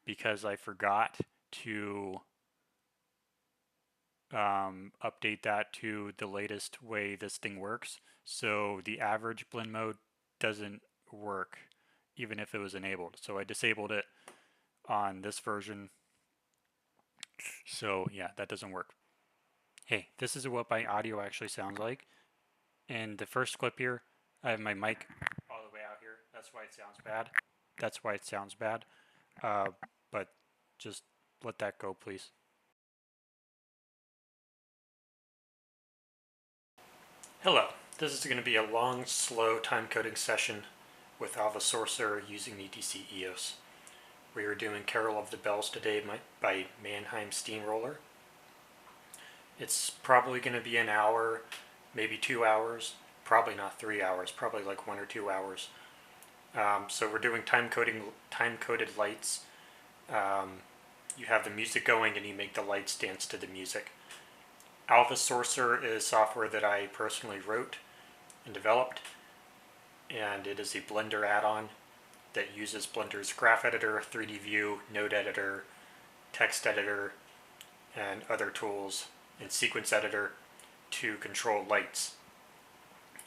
because I forgot to update that to the latest way this thing works. So the average blend mode doesn't work even if it was enabled. So I disabled it on this version. So yeah, that doesn't work. Hey, this is what my audio actually sounds like. In the first clip here, I have my mic all the way out here. That's why it sounds bad. That's why it sounds bad. Uh, but just let that go, please. Hello. This is going to be a long, slow time coding session with Alva Sorcerer using ETC EOS. We are doing Carol of the Bells today by Mannheim Steamroller. It's probably going to be an hour, maybe 2 hours, probably not 3 hours, probably like 1 or 2 hours. So we're doing time-coded lights. You have the music going and you make the lights dance to the music. Alva Sorcerer is software that I personally wrote and developed, and it is a Blender add-on that uses Blender's graph editor, 3D view, node editor, text editor, and other tools, and sequence editor to control lights.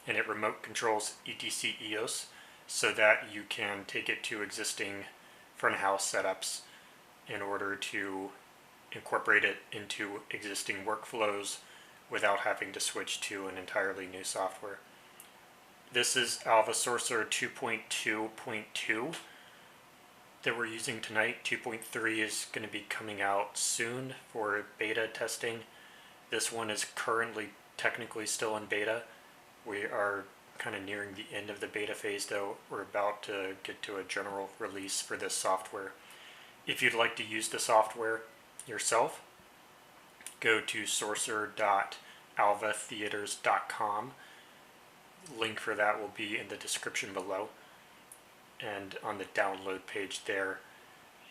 And it remote controls ETC EOS so that you can take it to existing front of house setups in order to incorporate it into existing workflows without having to switch to an entirely new software. This is Alva Sorcerer 2.2.2 that we're using tonight. 2.3 is going to be coming out soon for beta testing. This one is currently technically still in beta. We are kind of nearing the end of the beta phase though. We're about to get to a general release for this software. If you'd like to use the software yourself, go to sorcerer.alvatheaters.com. Link for that will be in the description below and on the download page there.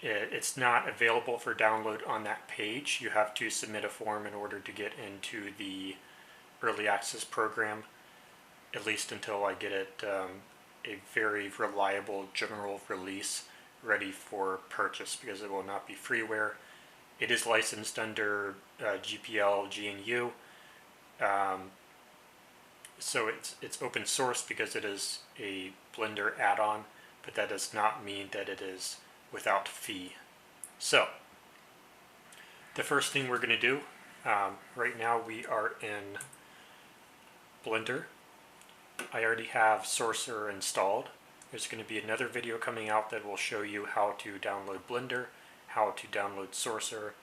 It's not available for download on that page. You have to submit a form in order to get into the early access program, at least until I get it a very reliable general release ready for purchase, because it will not be freeware. It is licensed under GPL, GNU. So it's open source because it is a Blender add-on, but that does not mean that it is without fee. So the first thing we're going to do, right now we are in Blender. I already have Sorcerer installed. There's going to be another video coming out that will show you how to download Blender, how to download Sorcerer.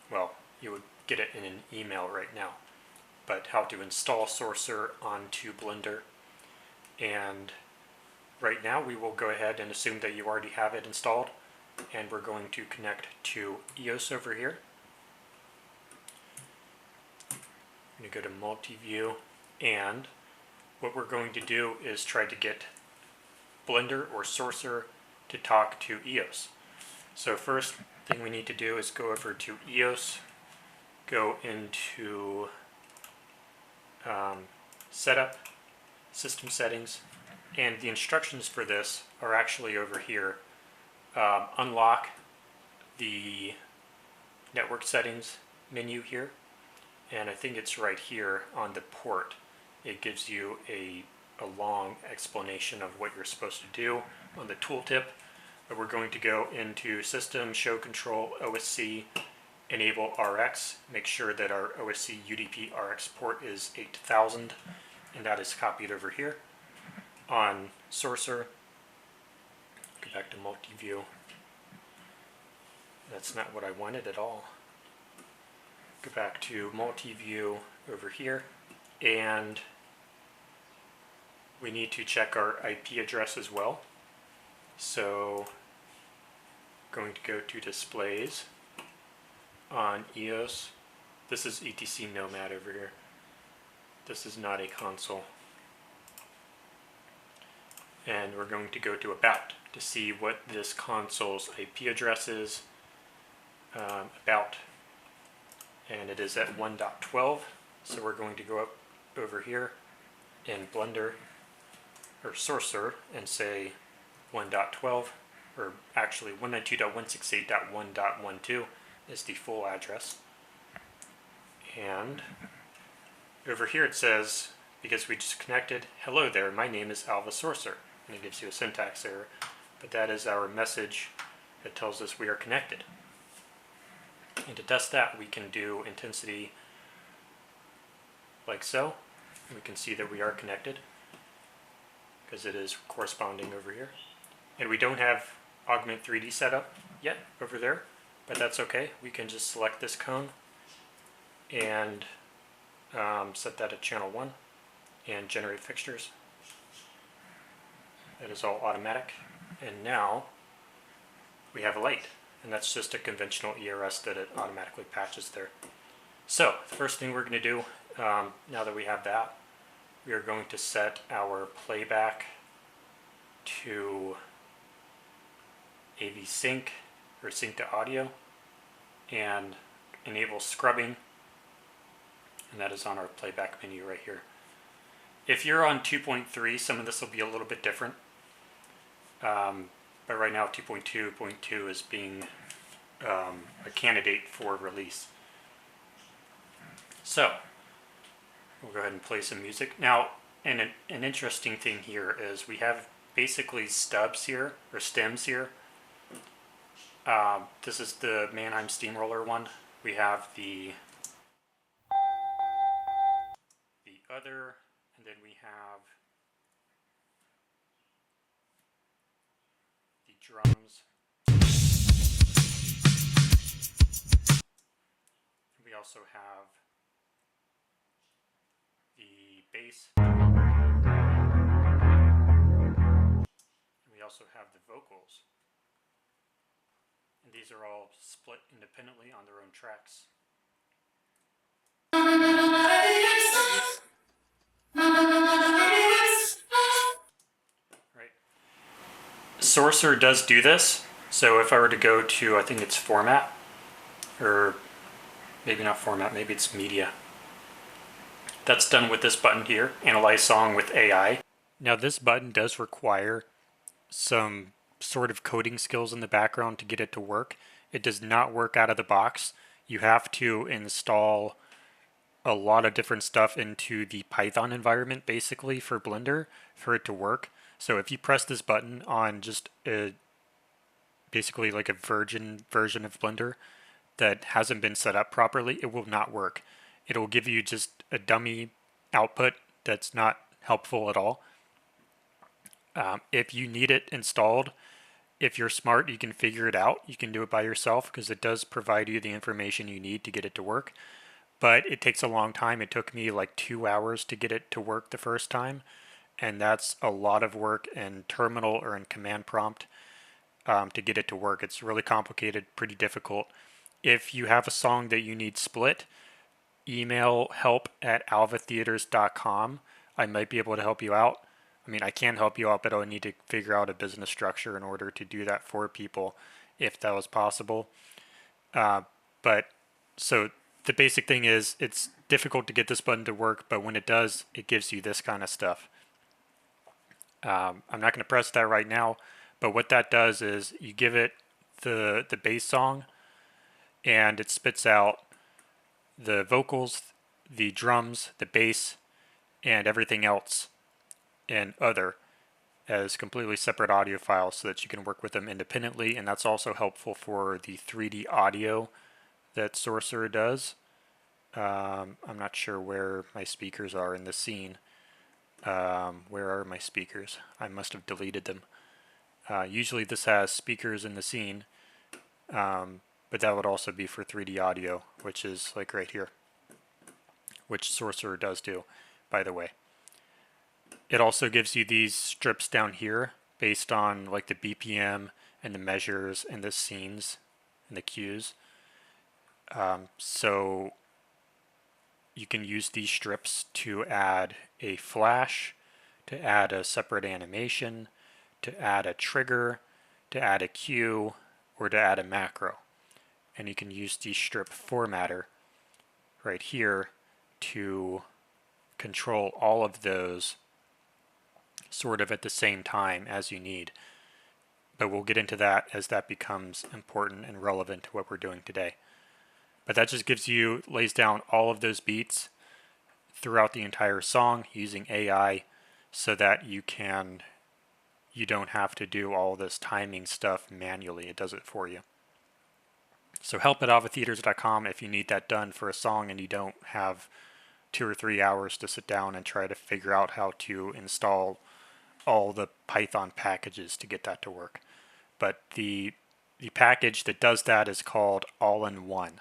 Well, you would get it in an email right now, but how to install Sorcerer onto Blender. And right now we will go ahead and assume that you already have it installed, and we're going to connect to EOS over here. I'm going to go to multi-view, and what we're going to do is try to get Blender or Sorcerer to talk to EOS. So first thing we need to do is go over to EOS, go into Setup, System Settings, and the instructions for this are actually over here. Unlock the Network Settings menu here, and I think it's right here on the port. It gives you a long explanation of what you're supposed to do on the tooltip. But we're going to go into System, Show Control, OSC, Enable RX. Make sure that our OSC UDP RX port is 8000, and that is copied over here. On Sorcerer, go back to multi-view. That's not what I wanted at all. Go back to multi-view over here, and we need to check our IP address as well. So going to go to Displays on EOS. This is ETC Nomad over here. This is not a console. And we're going to go to About to see what this console's IP address is. About. And it is at 1.12. So we're going to go up over here in Blender or Sorcerer and say 1.12 or actually 192.168.1.12 is the full address. And over here it says, because we just connected, hello there, my name is Alva Sorcerer, and it gives you a syntax error, but that is our message that tells us we are connected. And to test that, we can do intensity like so. We can see that we are connected because it is corresponding over here. And we don't have Augment 3D set up yet over there, but that's okay. We can just select this cone and set that at channel 1 and generate fixtures. That is all automatic. And now we have a light, and that's just a conventional ERS that it automatically patches there. So the first thing we're going to do, now that we have that, we are going to set our playback to AV sync or sync to audio and enable scrubbing, and that is on our playback menu right here. If you're on 2.3, some of this will be a little bit different, but right now 2.2.2 is being a candidate for release. So we'll go ahead and play some music. Now, and an interesting thing here is we have basically stubs here, or stems here. This is the Mannheim Steamroller one. We have the other, and then we have the drums. We also have the bass. We also have the vocals. And these are all split independently on their own tracks. Right. Sorcerer does do this. So if I were to go to, I think it's format, or maybe not format, maybe it's media. That's done with this button here, Analyze Song with AI. Now this button does require some sort of coding skills in the background to get it to work. It does not work out of the box. You have to install a lot of different stuff into the Python environment basically for Blender for it to work. So if you press this button on just basically like a version of Blender that hasn't been set up properly, it will not work. It'll give you just a dummy output that's not helpful at all. If you need it installed, if you're smart, you can figure it out. You can do it by yourself because it does provide you the information you need to get it to work. But it takes a long time. It took me like 2 hours to get it to work the first time. And that's a lot of work in terminal or in command prompt to get it to work. It's really complicated, pretty difficult. If you have a song that you need split, email help@alvatheaters.com. I might be able to help you out. I mean, I can help you out, but I would need to figure out a business structure in order to do that for people if that was possible. But so the basic thing is it's difficult to get this button to work, but when it does, it gives you this kind of stuff. I'm not going to press that right now, but what that does is you give it the bass song and it spits out the vocals, the drums, the bass, and everything else and other as completely separate audio files so that you can work with them independently. And that's also helpful for the 3D audio that Sorcerer does. I'm not sure where my speakers are in the scene. Where are my speakers? I must have deleted them. Usually this has speakers in the scene, but that would also be for 3D audio, which is like right here, which Sorcerer does do, by the way. It also gives you these strips down here based on like the BPM and the measures and the scenes and the cues. So you can use these strips to add a flash, to add a separate animation, to add a trigger, to add a cue, or to add a macro. And you can use the strip formatter right here to control all of those sort of at the same time as you need. but we'll get into that as that becomes important and relevant to what we're doing today. But that just lays down all of those beats throughout the entire song using AI so that you don't have to do all this timing stuff manually. It does it for you. So help at avatheaters.com if you need that done for a song and you don't have 2 or 3 hours to sit down and try to figure out how to install all the Python packages to get that to work. But the package that does that is called All-in-One.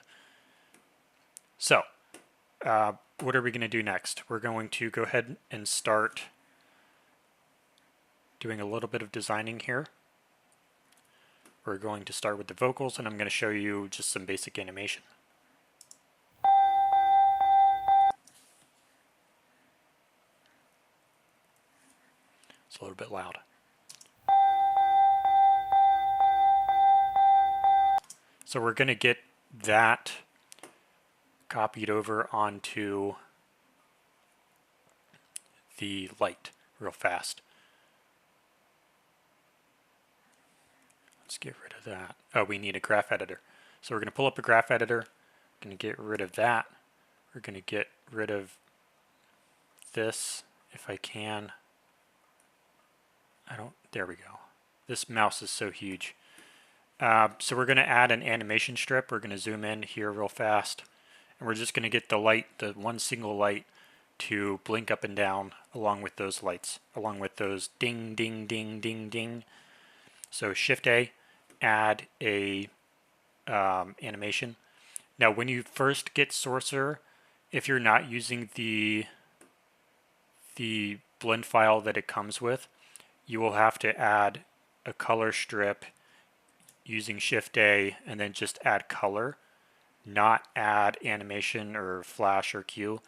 So what are we going to do next? We're going to go ahead and start doing a little bit of designing here. We're going to start with the vocals, and I'm going to show you just some basic animation. It's a little bit loud. So we're going to get that copied over onto the light real fast. Let's get rid of that. Oh, we need a graph editor. So we're going to pull up a graph editor. We're going to get rid of that. We're going to get rid of this if I can. There we go. This mouse is so huge. So we're going to add an animation strip. We're going to zoom in here real fast. And we're just going to get the light, the one single light, to blink up and down along with those lights, along with those ding, ding, ding, ding, ding. So Shift A, add a animation. Now when you first get Sorcerer, if you're not using the blend file that it comes with, you will have to add a color strip using Shift A and then just add color, not add animation or flash or cue.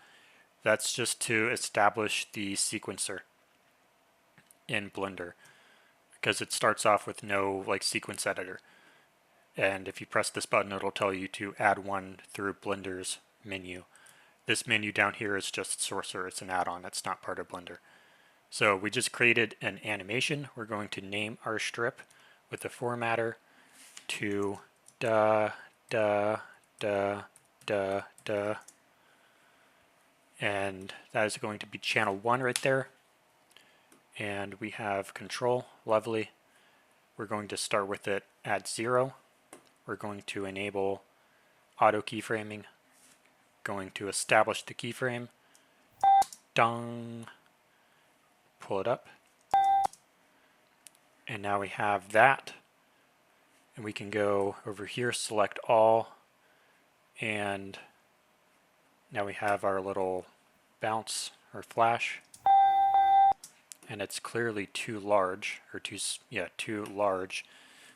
That's just to establish the sequencer in Blender, because it starts off with no sequence editor. And if you press this button, it'll tell you to add one through Blender's menu. This menu down here is just Sorcerer. It's an add-on. It's not part of Blender. So we just created an animation. We're going to name our strip with the formatter to da da da da da, and that is going to be channel 1 right there. And we have control. Lovely. We're going to start with it at 0. We're going to enable auto keyframing. Going to establish the keyframe. Dong. Pull it up. And now we have that. And we can go over here, select all, and now we have our little bounce or flash. And it's clearly too large, or too large.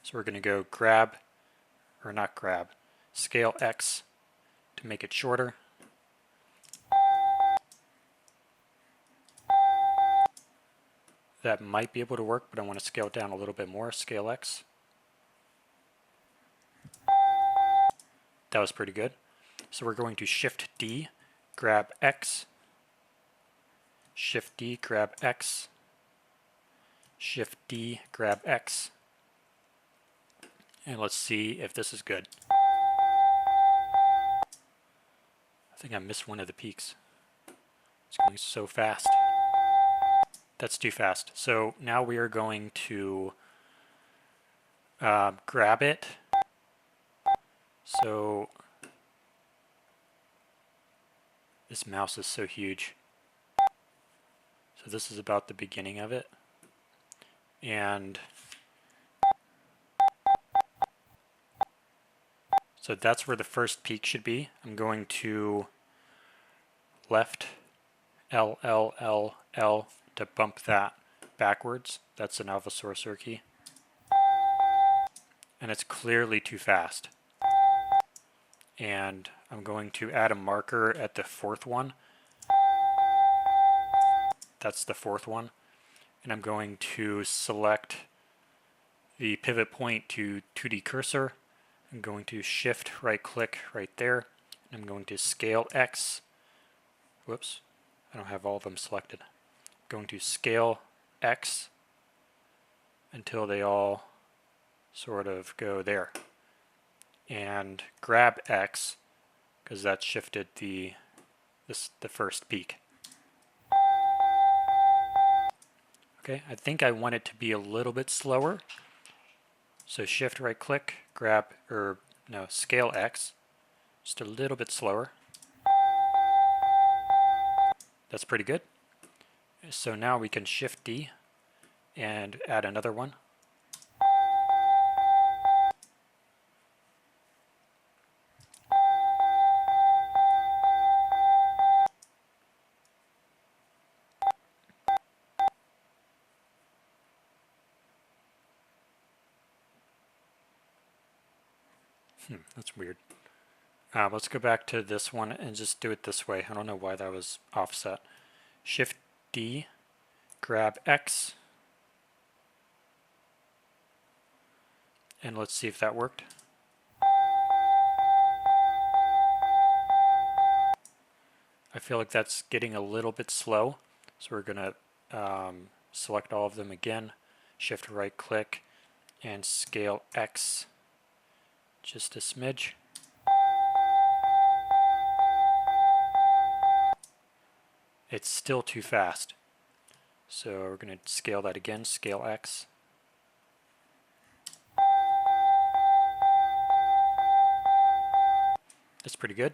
So we're going to go scale X to make it shorter. That might be able to work, but I want to scale it down a little bit more. Scale X. That was pretty good. So we're going to Shift D, grab X, Shift D, grab X, Shift D, grab X, and let's see if this is good. I think I missed one of the peaks. It's going so fast. That's too fast. So now we are going to grab it. So this mouse is so huge. So this is about the beginning of it. And so that's where the first peak should be. I'm going to left L, L, L, L to bump that backwards. That's an Alpha Sorcerer key. And it's clearly too fast. And I'm going to add a marker at the 4th one. That's the 4th one. And I'm going to select the pivot point to 2D cursor. I'm going to shift right click right there. And I'm going to scale X. Whoops, I don't have all of them selected. I'm going to scale X until they all sort of go there. And grab X, because that shifted the first peak. Okay, I think I want it to be a little bit slower. So shift right click, grab, or no, scale X, just a little bit slower. That's pretty good. So now we can shift D and add another one. That's weird. Let's go back to this one and just do it this way. I don't know why that was offset. Shift D, grab X, and let's see if that worked. I feel like that's getting a little bit slow, so we're going to select all of them again, shift right click, and scale X just a smidge. It's still too fast, so we're going to scale that again, scale X. That's pretty good.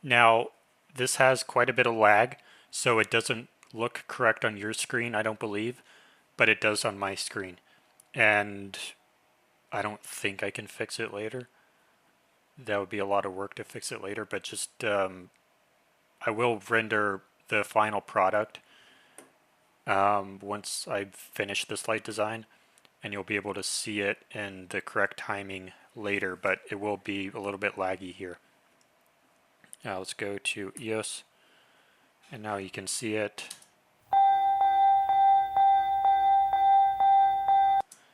Now, this has quite a bit of lag, so it doesn't look correct on your screen, I don't believe, but it does on my screen. And I don't think I can fix it later. That would be a lot of work to fix it later, but just I will render the final product once I've finished this light design, and you'll be able to see it in the correct timing later, but it will be a little bit laggy here. Now let's go to EOS, and now you can see it.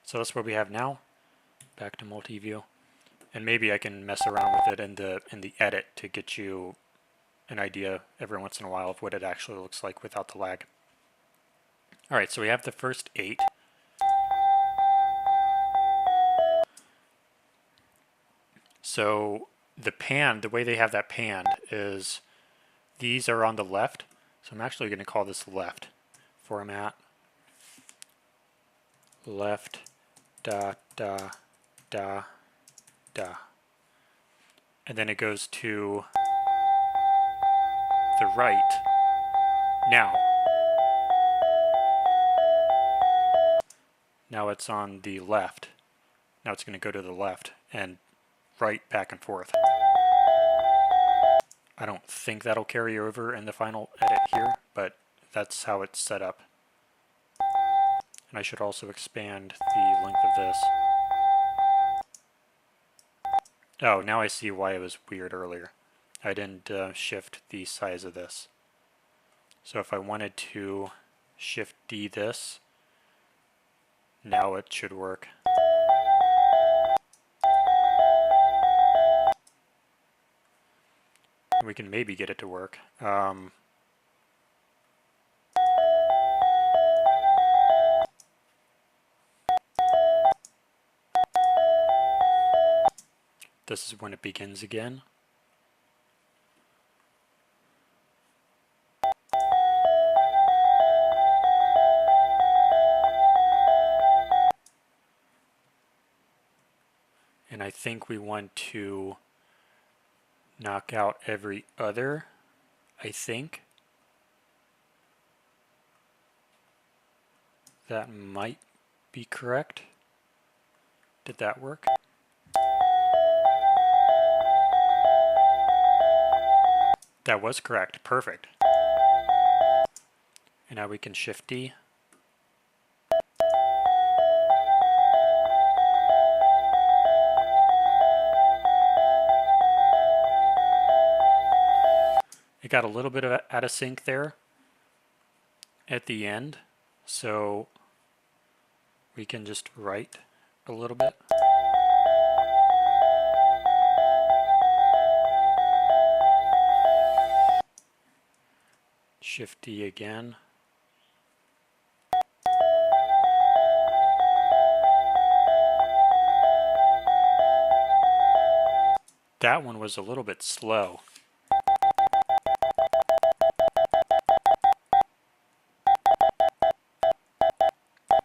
So that's what we have now. Back to multi-view, and maybe I can mess around with it in the edit to get you an idea every once in a while of what it actually looks like without the lag. All right, so we have the first 8. So the way they have that panned is these are on the left. So I'm actually going to call this left. Format, left, da, da, da, da. And then it goes to the right. Now it's on the left. Now it's going to go to the left and right back and forth. I don't think that'll carry over in the final edit here, but that's how it's set up. And I should also expand the length of this. Oh, now I see why it was weird earlier. I didn't shift the size of this. So if I wanted to shift D this, now it should work. We can maybe get it to work. This is when it begins again. And I think we want to knock out every other, I think. That might be correct. Did that work? That was correct. Perfect. And now we can shift D. It got a little bit of out of sync there at the end, so we can just write a little bit. Shift D again. That one was a little bit slow.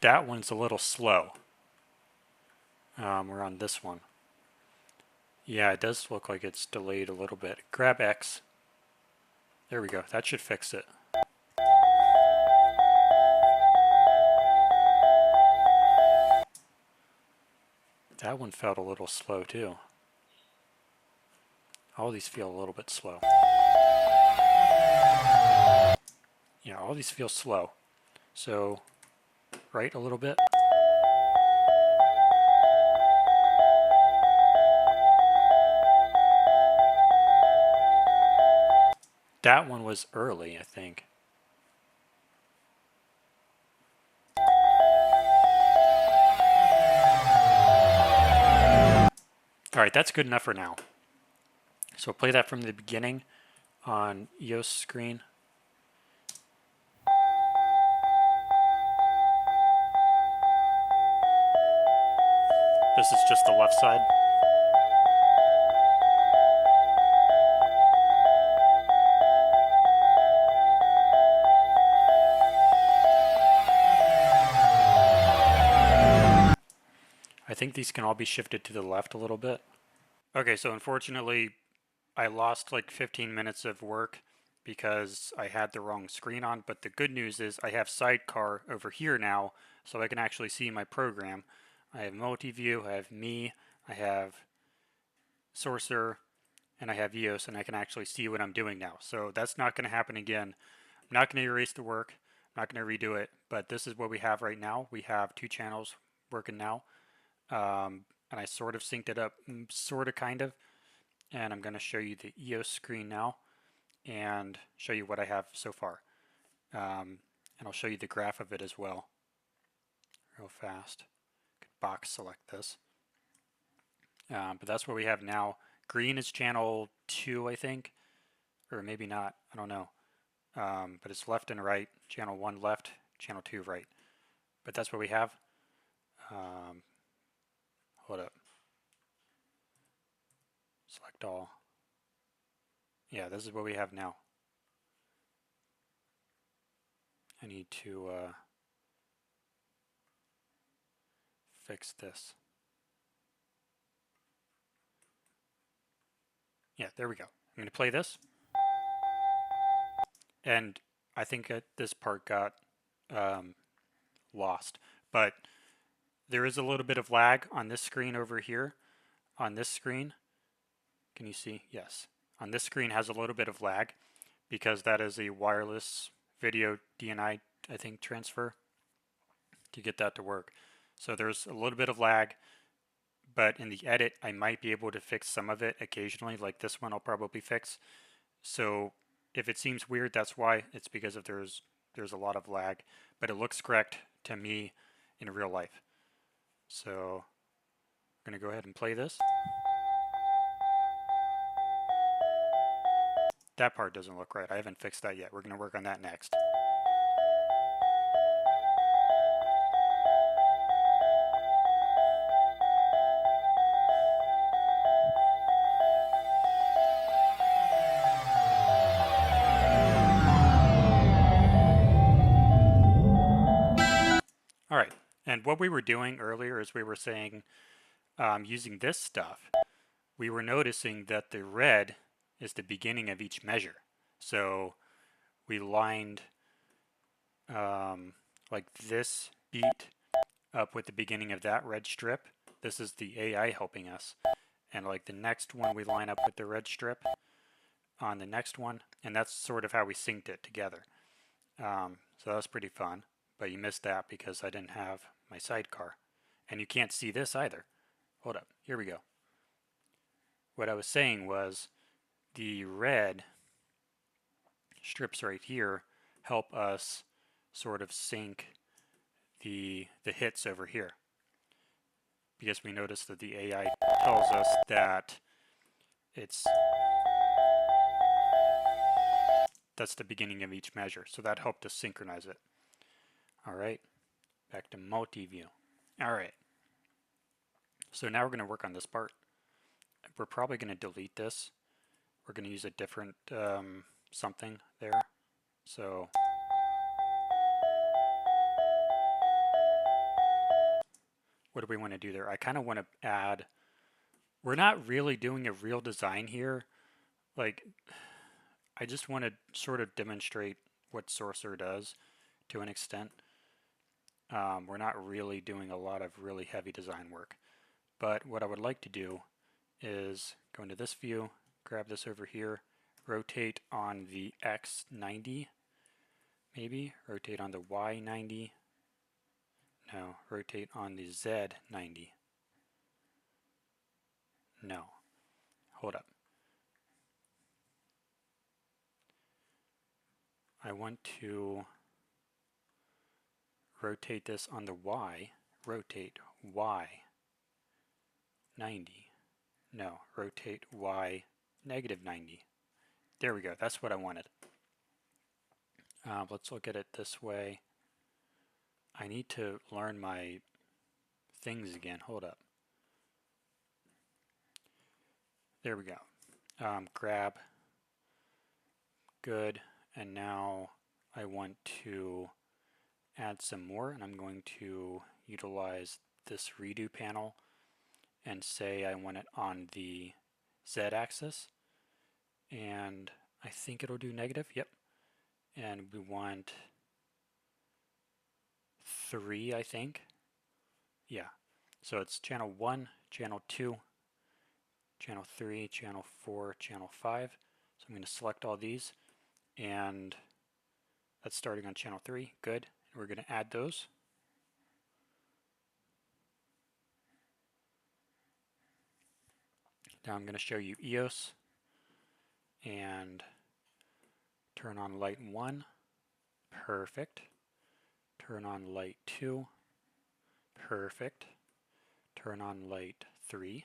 That one's a little slow. We're on this one. Yeah, it does look like it's delayed a little bit. Grab X. There we go. That should fix it. That one felt a little slow too. All these feel a little bit slow. Yeah, all these feel slow. So, right a little bit. That one was early, I think. Alright, that's good enough for now. So play that from the beginning on EOS screen. This is just the left side. I think these can all be shifted to the left a little bit. Okay, so unfortunately, I lost like 15 minutes of work because I had the wrong screen on, but the good news is I have Sidecar over here now, so I can actually see my program. I have multi-view, I have me, I have Sorcerer, and I have EOS, and I can actually see what I'm doing now. So that's not going to happen again. I'm not going to erase the work, I'm not going to redo it, but this is what we have right now. We have 2 channels working now, and I sort of synced it up, sort of, kind of, and I'm going to show you the EOS screen now and show you what I have so far. And I'll show you the graph of it as well real fast. Box select this. But that's what we have now. Green is channel 2, I think, or maybe not, I don't know. But it's left and right, channel 1 left, channel 2 right. But that's what we have. Hold up. Select all. Yeah, this is what we have now. I need to fix this. Yeah, there we go. I'm going to play this. And I think this part got lost. But there is a little bit of lag on this screen over here. On this screen, can you see? Yes. On this screen has a little bit of lag because that is a wireless video DNI, I think, transfer to get that to work. So there's a little bit of lag, but in the edit, I might be able to fix some of it occasionally, like this one I'll probably fix. So if it seems weird, that's why. It's because if there's a lot of lag, but it looks correct to me in real life. So I'm going to go ahead and play this. That part doesn't look right. I haven't fixed that yet. We're going to work on that next. All right, and what we were doing earlier is we were saying, using this stuff, we were noticing that the red is the beginning of each measure. So we lined like this beat up with the beginning of that red strip. This is the AI helping us. And like the next one, we line up with the red strip on the next one, and that's sort of how we synced it together. So that was pretty fun, but you missed that because I didn't have my sidecar. And you can't see this either. Hold up, here we go. What I was saying was the red strips right here help us sort of sync the hits over here, because we notice that the AI tells us that that's the beginning of each measure. So that helped us synchronize it. All right, back to multi-view. All right, so now we're going to work on this part. We're probably going to delete this. We're going to use a different something there. So what do we want to do there? I kind of want to add, we're not really doing a real design here. Like, I just want to sort of demonstrate what Sorcerer does to an extent. We're not really doing a lot of really heavy design work. But what I would like to do is go into this view, grab this over here, rotate on the X 90, maybe, rotate on the Y 90, no, rotate on the Z 90. No, hold up. I want to rotate this on the Y, rotate Y 90. No, rotate Y negative 90. There we go, that's what I wanted. Let's look at it this way. I need to learn my things again, hold up. There we go. Grab, good, and now I want to add some more, and I'm going to utilize this redo panel and say I want it on the Z-axis, and I think it'll do negative, yep, and we want 3, I think, yeah, so it's channel 1, channel 2, channel 3, channel 4, channel 5, so I'm going to select all these, and that's starting on channel 3, good, and we're going to add those. Now I'm going to show you EOS and turn on light 1, perfect. Turn on light 2, perfect. Turn on light 3,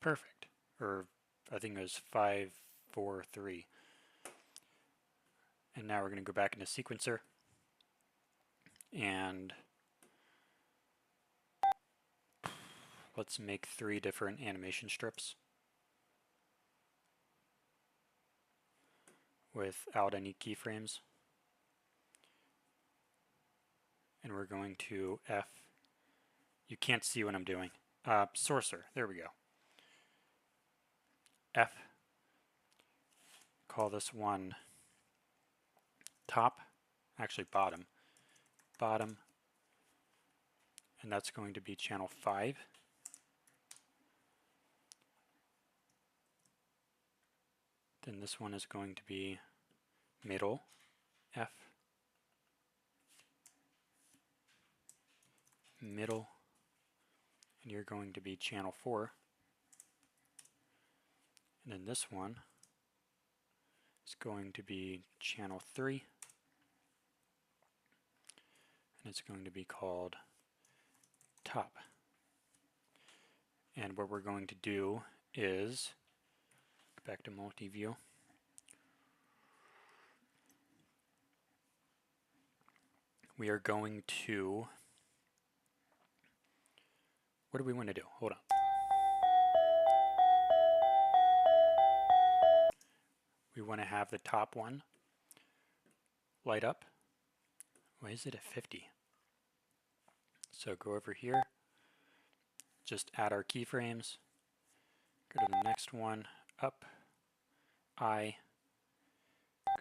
perfect. Or I think it was 5, 4, 3. And now we're going to go back into sequencer and let's make 3 different animation strips without any keyframes. And we're going to F. You can't see what I'm doing. Sorcerer, there we go. F. Call this one top, actually bottom. Bottom. And that's going to be channel 5. Then this one is going to be middle, F. Middle, and you're going to be channel 4. And then this one is going to be channel 3. And it's going to be called top. And what we're going to do is, back to multi-view, we are going to, what do we want to do? Hold on. We want to have the top one light up. Why is it at 50? So go over here, just add our keyframes, go to the next one, up, I,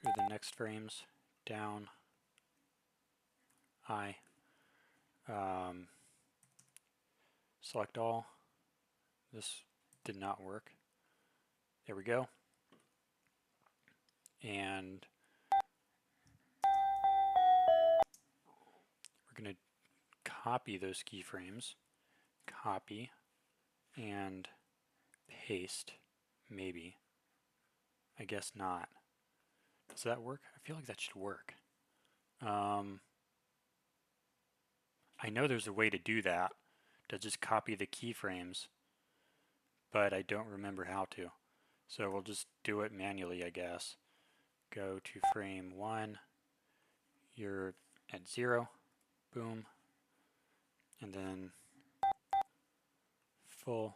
go to the next frames, down, I, select all. This did not work. There we go. And we're going to copy those keyframes, copy, and paste, maybe. I guess not. Does that work? I feel like that should work. I know there's a way to do that, to just copy the keyframes, but I don't remember how to. So we'll just do it manually, I guess. go to frame 1, you're at 0, boom, and then full,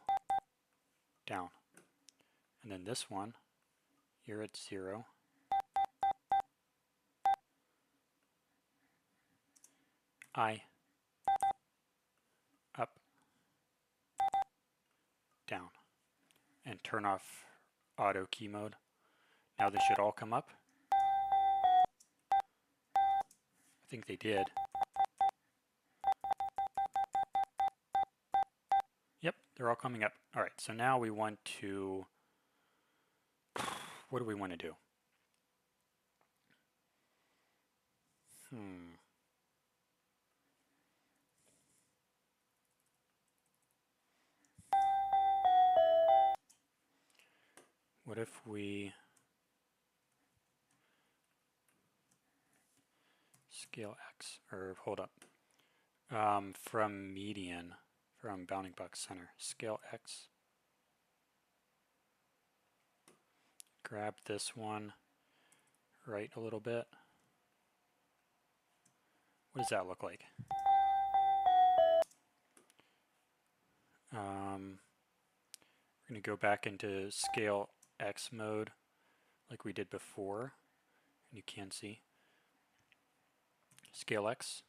down. And then this one, you're at 0, I, up, down, and turn off auto key mode. Now they should all come up. I think they did. Yep, they're all coming up. All right, so now we want to, what do we want to do? What if we scale X, or hold up, from median, from bounding box center, scale X, grab this one, right a little bit. What does that look like? We're going to go back into scale X mode like we did before, and you can see scale X.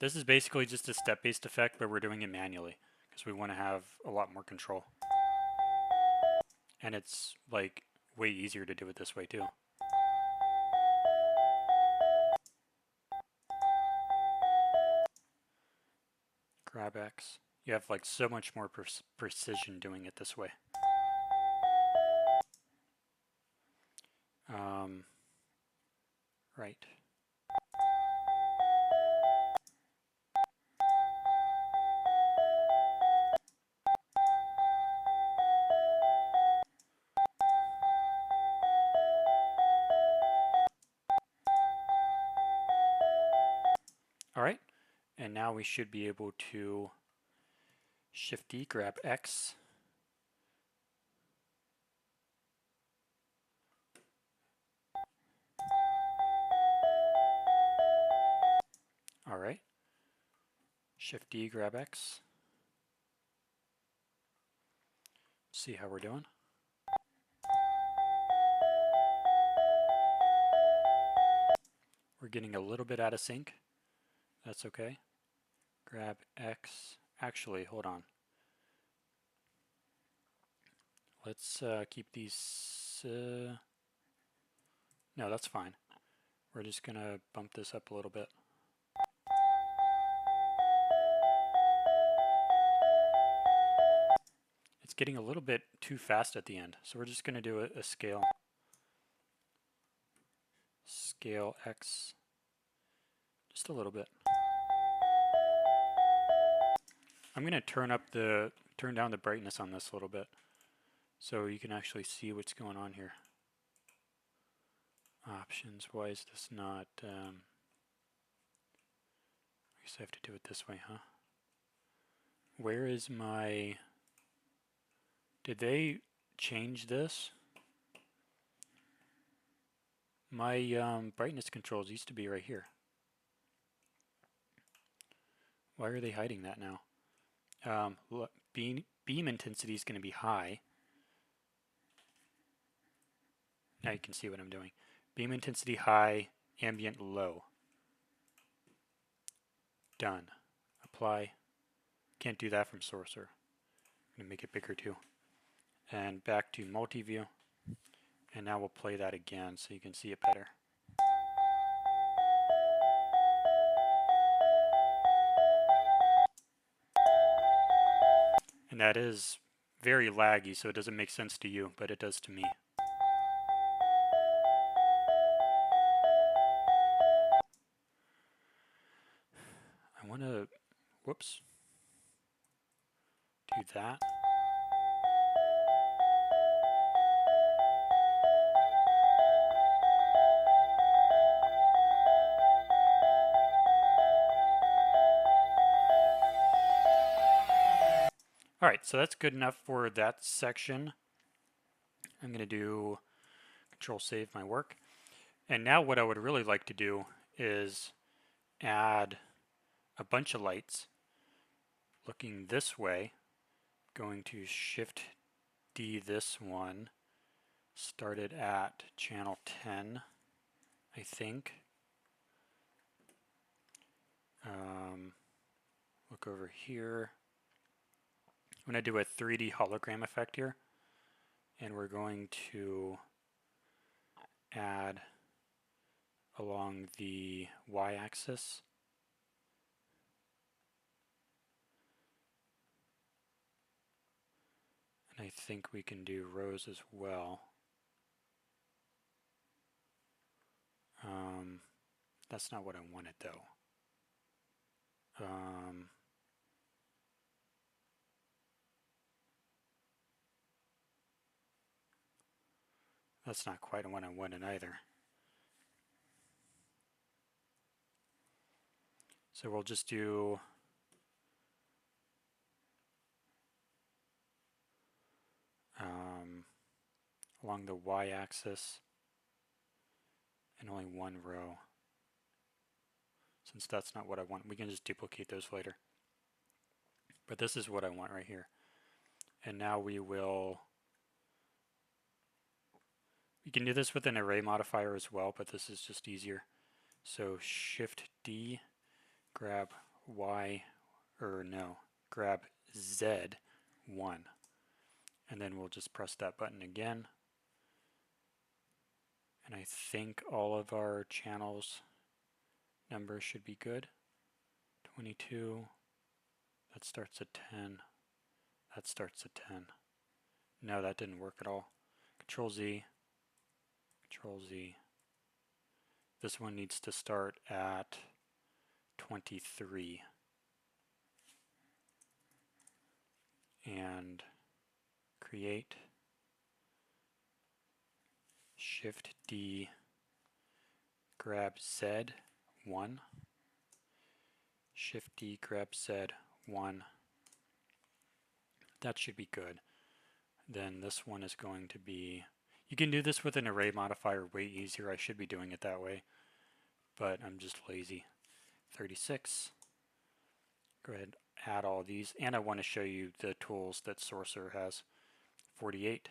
This is basically just a step-based effect, but we're doing it manually because we want to have a lot more control. And it's like way easier to do it this way too. Grab X. You have like so much more precision doing it this way. Right. All right, and now we should be able to Shift D, grab X. All right, Shift D, grab X. See how we're doing. We're getting a little bit out of sync. That's okay. Grab X. Actually, hold on. Let's keep these. No, that's fine. We're just going to bump this up a little bit. It's getting a little bit too fast at the end, so we're just going to do a scale. Scale X. Just a little bit. I'm going to turn down the brightness on this a little bit so you can actually see what's going on here. Options, why is this not, I guess I have to do it this way, huh? Where is my, did they change this? My brightness controls used to be right here. Why are they hiding that now? Beam intensity is going to be high. Now you can see what I'm doing. Beam intensity high, ambient low. Done. Apply. Can't do that from Sorcerer. I'm going to make it bigger too. And back to multi-view. And now we'll play that again so you can see it better. And that is very laggy, so it doesn't make sense to you, but it does to me. I want to, whoops, do that. All right, Alright, so that's good enough for that section. I'm going to do Control Save my work. And now what I would really like to do is add a bunch of lights looking this way. Going to Shift D this one. Started at channel 10, I think. Look over here. I'm going to do a 3D hologram effect here. And we're going to add along the y-axis. And I think we can do rows as well. That's not what I wanted though. That's not quite what I wanted either. So we'll just do along the y-axis and only one row. Since that's not what I want, we can just duplicate those later. But this is what I want right here. And now we can do this with an array modifier as well, but this is just easier. So Shift D, grab grab Z1. And then we'll just press that button again. And I think all of our channels numbers should be good. 22, that starts at 10, that starts at 10. No, that didn't work at all. Control Z, Control Z. This one needs to start at 23. And create, Shift D, grab Z1, Shift D, grab Z1. That should be good. Then this one is going to be, you can do this with an array modifier way easier. I should be doing it that way, but I'm just lazy. 36. Go ahead, add all these, and I want to show you the tools that Sorcerer has. 48.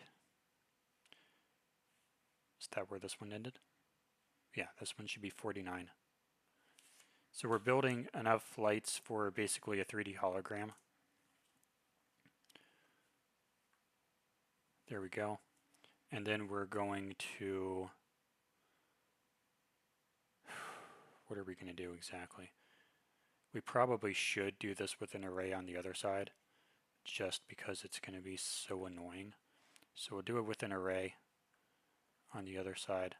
Is that where this one ended? Yeah, this one should be 49. So we're building enough lights for basically a 3D hologram. There we go. And then we're going to, what are we going to do exactly? We probably should do this with an array on the other side, just because it's going to be so annoying. So we'll do it with an array on the other side.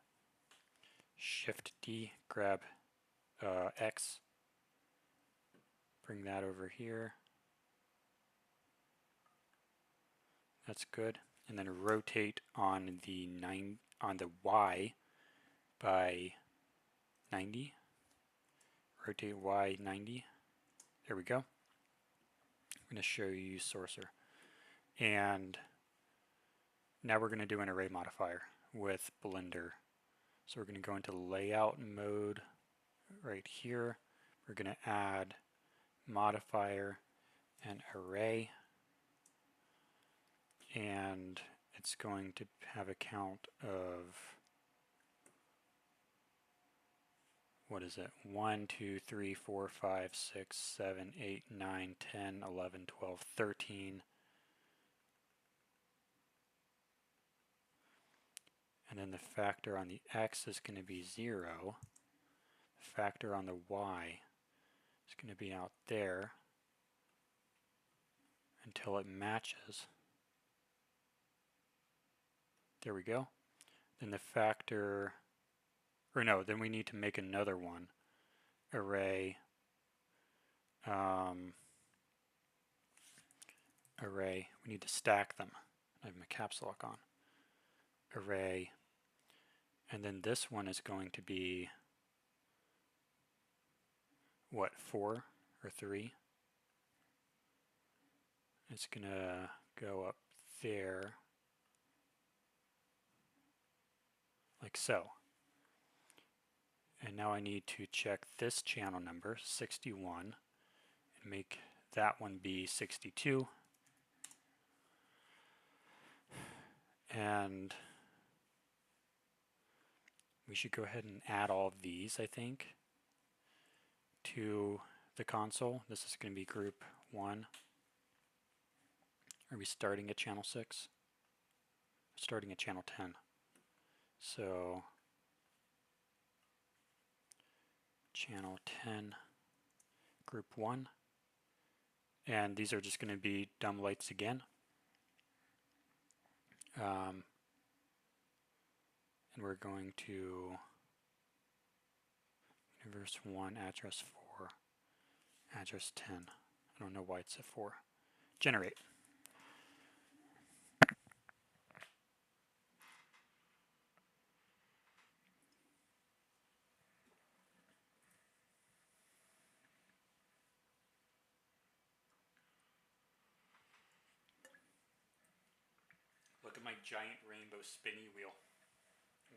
Shift D, grab X, bring that over here. That's good. And then rotate on the Y by 90. Rotate Y 90. There we go. I'm going to show you Sorcerer. And now we're going to do an array modifier with Blender. So we're going to go into layout mode right here. We're going to add modifier and array. And it's going to have a count of, what is it? 1, 2, 3, 4, 5, 6, 7, 8, 9, 10, 11, 12, 13. And then the factor on the X is going to be 0. The factor on the Y is going to be out there until it matches. There we go. Then the factor, or no, then we need to make another one. Array, array, we need to stack them. I have my caps lock on. Array, and then this one is going to be, what, 4 or 3? It's going to go up there, like so. And now I need to check this channel number, 61, and make that one be 62. And we should go ahead and add all of these, I think, to the console. This is going to be group 1. Are we starting at channel 6? Starting at channel 10. So channel 10, group 1. And these are just going to be dumb lights again. And we're going to universe 1, address 4, address 10. I don't know why it's at 4. Generate. Look at my giant rainbow spinny wheel.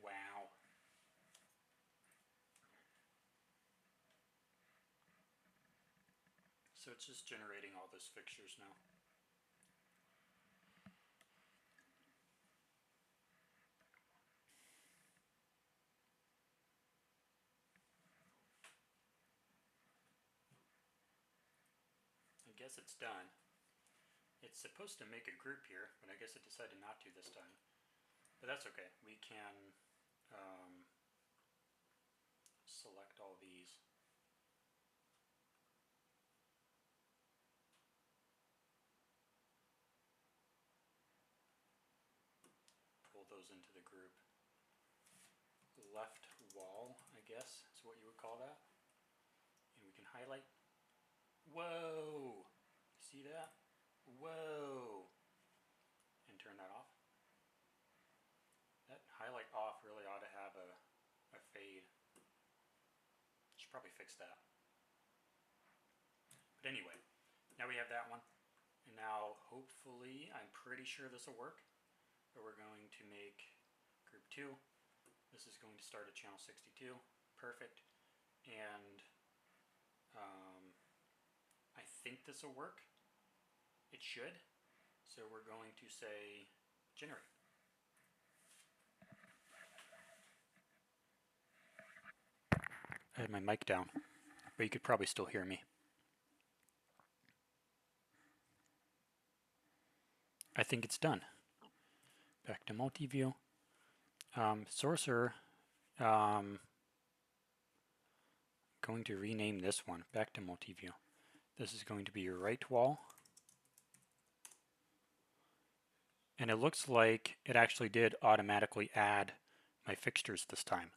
Wow. So it's just generating all those fixtures now. I guess it's done. It's supposed to make a group here, but I guess it decided not to this time. But that's okay. We can select all these. Pull those into the group. Left wall, I guess, is what you would call that. And we can highlight. Whoa! See that? Whoa! And turn that off. That highlight off really ought to have a fade. Should probably fix that. But anyway, now we have that one. And now hopefully, I'm pretty sure this will work. But we're going to make group 2. This is going to start at channel 62. Perfect. And I think this will work. It should. So we're going to say generate. I had my mic down, but you could probably still hear me. I think it's done. Back to multi-view. Sorcerer, going to rename this one. Back to multi-view. This is going to be your right wall. And it looks like it actually did automatically add my fixtures this time.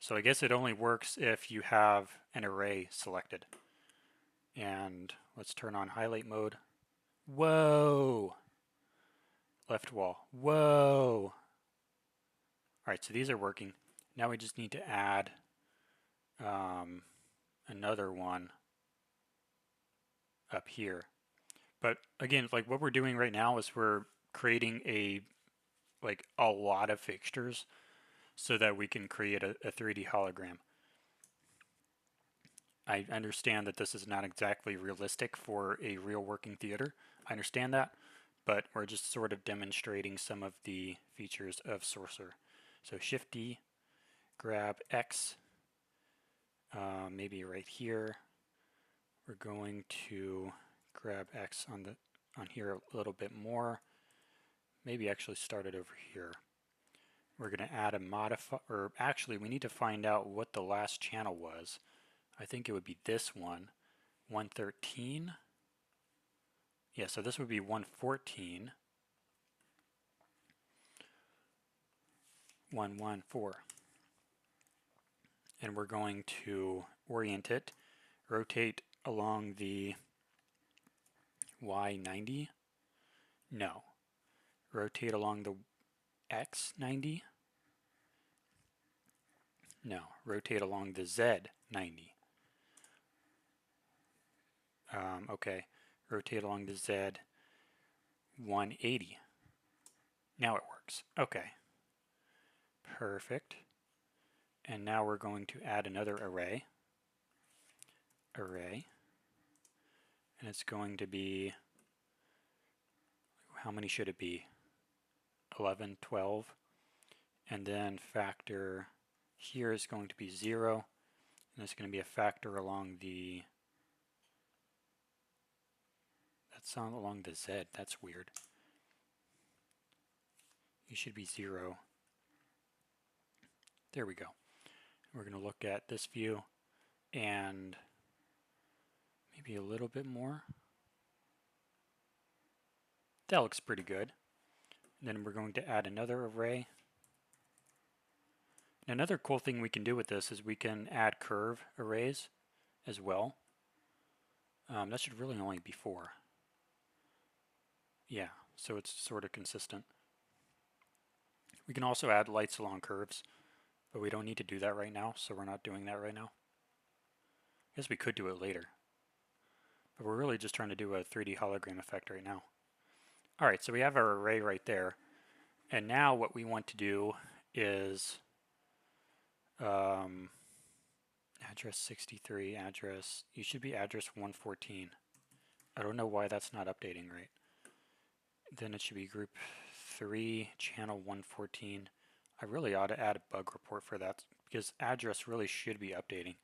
So I guess it only works if you have an array selected. And let's turn on highlight mode. Whoa! Left wall. Whoa! Alright, so these are working. Now we just need to add another one up here. But again, like what we're doing right now is we're creating a lot of fixtures so that we can create a 3D hologram. I understand that this is not exactly realistic for a real working theater. I understand that, but we're just sort of demonstrating some of the features of Sorcerer. So Shift D, grab X, maybe right here. We're going to grab X on here a little bit more. Maybe actually start it over here. We're going to add a modifier, or actually we need to find out what the last channel was. I think it would be this one, 113. Yeah, so this would be 114. 114. And we're going to orient it, rotate along the Y90. No. Rotate along the X90. No. Rotate along the Z90. Okay. Rotate along the Z. 180. Now it works. Okay. Perfect. And now we're going to add another array. And it's going to be, how many should it be? 11, 12. And then factor here is going to be 0. And it's going to be a factor along the, that's along the Z. That's weird. You should be 0. There we go. We're going to look at this view and maybe a little bit more. That looks pretty good. And then we're going to add another array. And another cool thing we can do with this is we can add curve arrays as well. That should really only be 4. Yeah, so it's sort of consistent. We can also add lights along curves, but we don't need to do that right now, so we're not doing that right now. I guess we could do it later. But we're really just trying to do a 3D hologram effect right now. Alright, so we have our array right there. And now what we want to do is address 63, address, you should be address 114. I don't know why that's not updating right. Then it should be group 3, channel 114. I really ought to add a bug report for that because address really should be updating.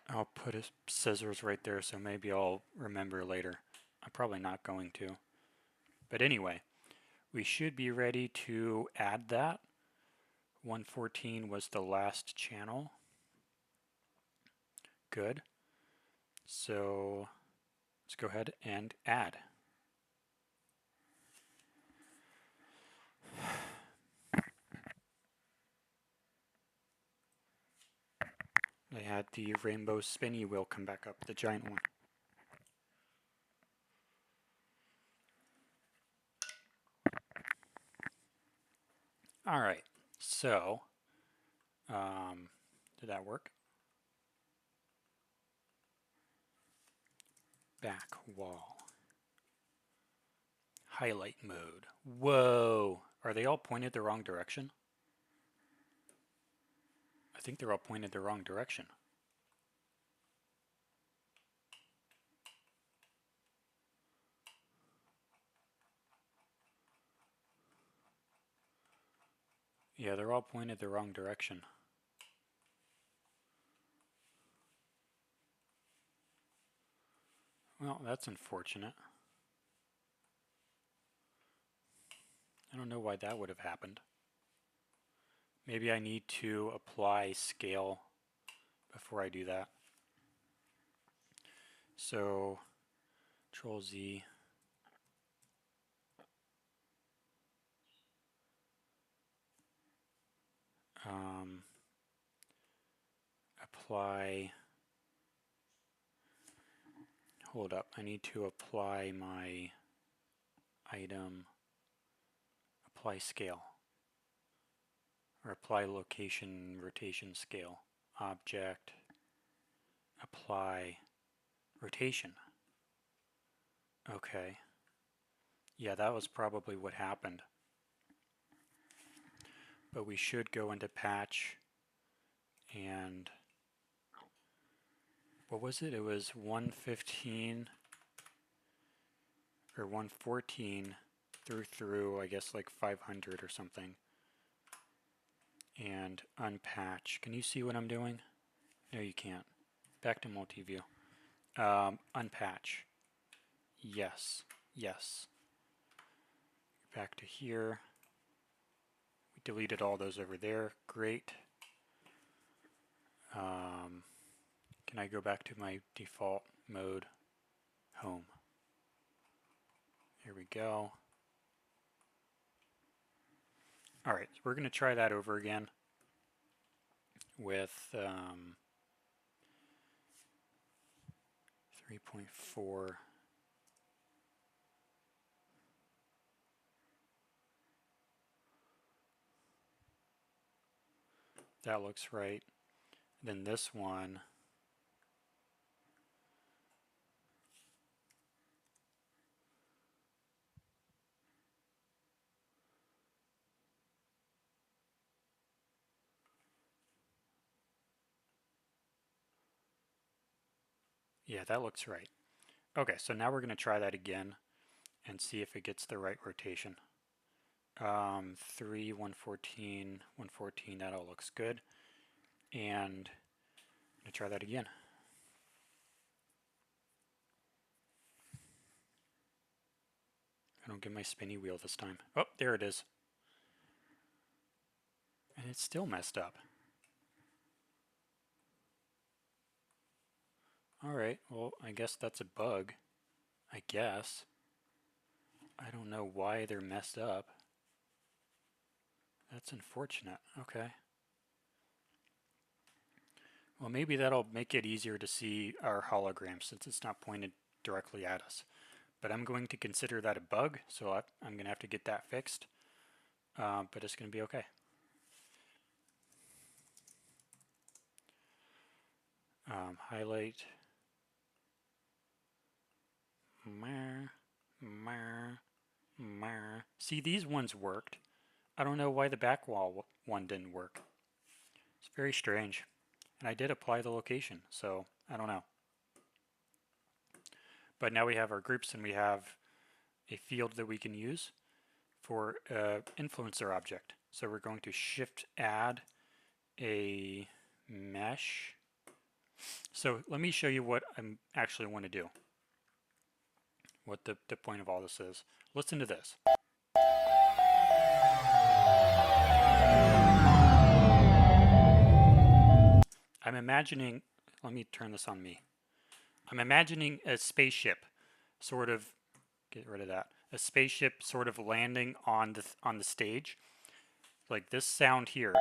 I'll put a scissors right there so maybe I'll remember later. I'm probably not going to. But anyway, we should be ready to add that. 114 was the last channel. Good. So let's go ahead and add. I had the rainbow spinny wheel come back up, the giant one. Alright, so did that work? Back wall. Highlight mode. Whoa! Are they all pointed the wrong direction? I think they're all pointed the wrong direction. Yeah, they're all pointed the wrong direction. Well, that's unfortunate. I don't know why that would have happened. Maybe I need to apply scale before I do that. So, Control Z. Apply. Hold up, I need to apply my item. Apply scale. Or apply location rotation scale. Object. Apply rotation. Okay. Yeah, that was probably what happened. But we should go into patch and what was it? It was 115 or 114 through I guess like 500 or something. And unpatch. Can you see what I'm doing? No, you can't. Back to multi-view. Unpatch. Yes. Yes. Back to here. We deleted all those over there. Great. Can I go back to my default mode? Home. Here we go. Alright, so we're going to try that over again with 3.4. That looks right. Then this one, Yeah, that looks right. Okay, so now we're going to try that again and see if it gets the right rotation. 3, 114, 114, that all looks good. And I'm going to try that again. I don't get my spinny wheel this time. Oh, there it is. And it's still messed up. Alright, well, I guess that's a bug. I guess. I don't know why they're messed up. That's unfortunate. Okay. Well, maybe that'll make it easier to see our hologram since it's not pointed directly at us. But I'm going to consider that a bug, so I'm going to have to get that fixed. But it's going to be okay. Highlight. See, these ones worked. I don't know why the back wall one didn't work. It's very strange. And I did apply the location, so I don't know. But now we have our groups and we have a field that we can use for influencer object. So we're going to shift add a mesh. So let me show you what I actually want to do. What the point of all this is. Listen to this. I'm imagining, let me turn this on me. I'm imagining a spaceship sort of, get rid of that, a spaceship sort of landing on the stage. Like this sound here.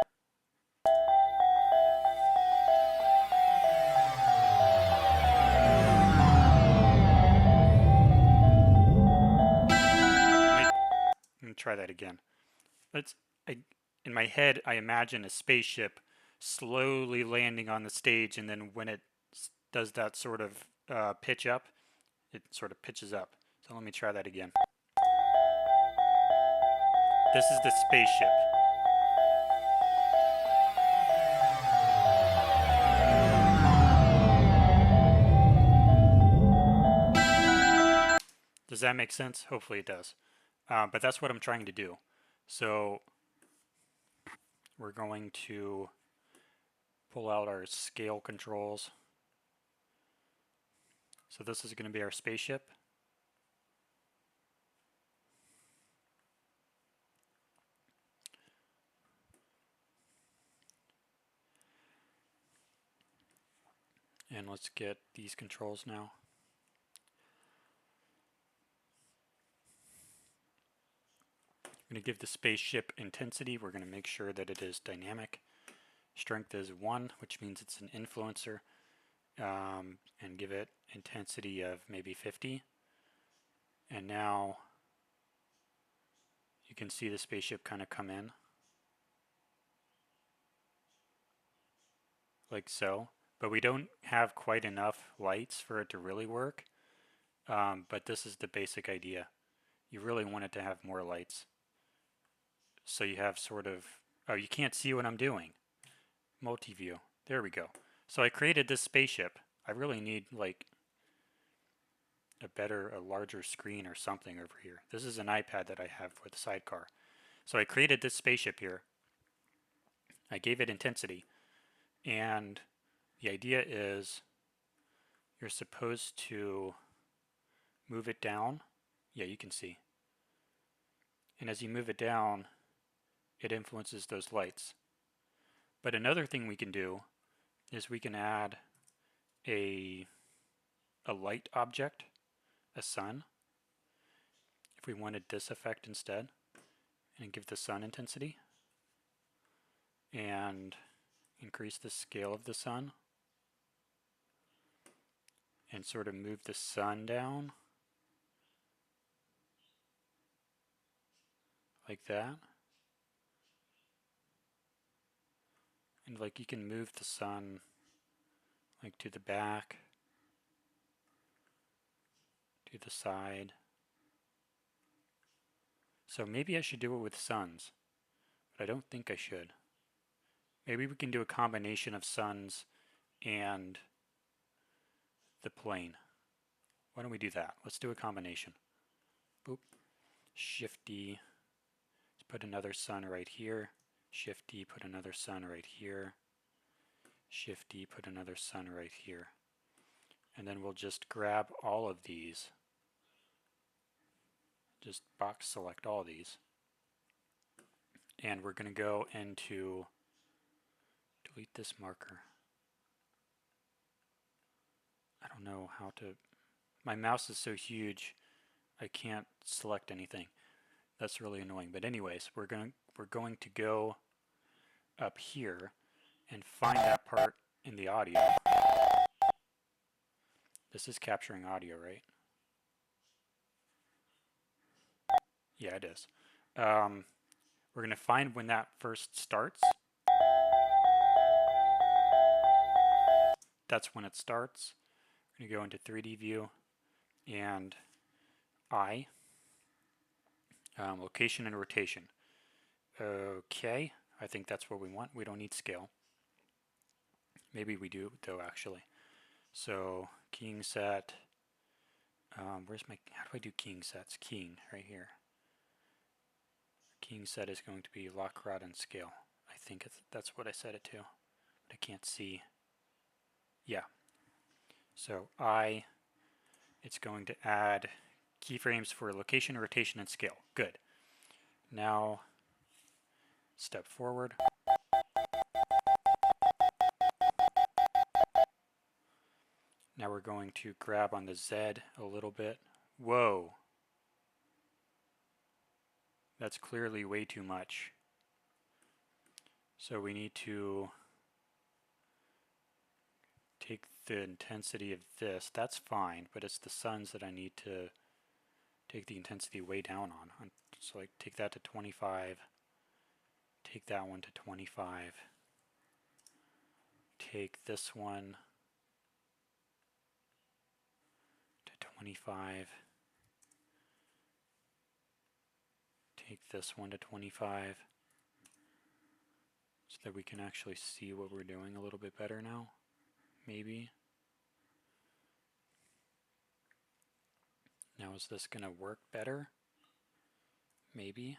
Let me try that again. In my head, I imagine a spaceship slowly landing on the stage, and then when it does that sort of pitch up, it sort of pitches up. So let me try that again. This is the spaceship. Does that make sense? Hopefully it does. But that's what I'm trying to do. So we're going to pull out our scale controls. So this is going to be our spaceship. And let's get these controls now. I'm going to give the spaceship intensity. We're going to make sure that it is dynamic. Strength is 1, which means it's an influencer. And give it intensity of maybe 50. And now you can see the spaceship kind of come in. Like so. But we don't have quite enough lights for it to really work. But this is the basic idea. You really want it to have more lights. So you have sort of, oh, you can't see what I'm doing. Multi-view. There we go. So I created this spaceship. I really need like a larger screen or something over here. This is an iPad that I have for the sidecar. So I created this spaceship here. I gave it intensity. And the idea is you're supposed to move it down. Yeah, you can see. And as you move it down, it influences those lights. But another thing we can do is we can add a light object, a sun, if we wanted this effect instead, and give the sun intensity, and increase the scale of the sun, and sort of move the sun down, like that. And like you can move the sun like to the back, to the side. So maybe I should do it with suns, but I don't think I should. Maybe we can do a combination of suns and the plane. Why don't we do that? Let's do a combination. Boop. Shift D. Let's put another sun right here. Shift D, put another sun right here. Shift D, put another sun right here. And then we'll just grab all of these. Just box select all these. And we're going to go into, delete this marker. I don't know how to, my mouse is so huge I can't select anything. That's really annoying. But anyways, we're going to go up here and find that part in the audio. This is capturing audio, right? Yeah, it is. We're going to find when that first starts. That's when it starts. We're going to go into 3D view and location and rotation. Okay, I think that's what we want. We don't need scale. Maybe we do though, actually. So keying set. Where's my? How do I do keying sets? Keying right here. Keying set is going to be lock rod and scale. I think that's what I set it to, but I can't see. Yeah. So it's going to add keyframes for location, rotation, and scale. Good. Now, step forward. Now we're going to grab on the Z a little bit. Whoa. That's clearly way too much. So we need to take the intensity of this. That's fine, but it's the suns that I need to take the intensity way down on. So like take that to 25. Take that one to 25. Take this one to 25. Take this one to 25. So that we can actually see what we're doing a little bit better now. Maybe. Now is this going to work better? Maybe.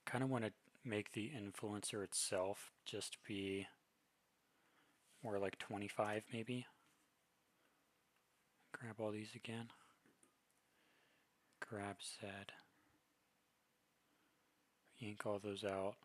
Kind of want to make the influencer itself just be more like 25 maybe. Grab all these again. Grab Z. Yank all those out.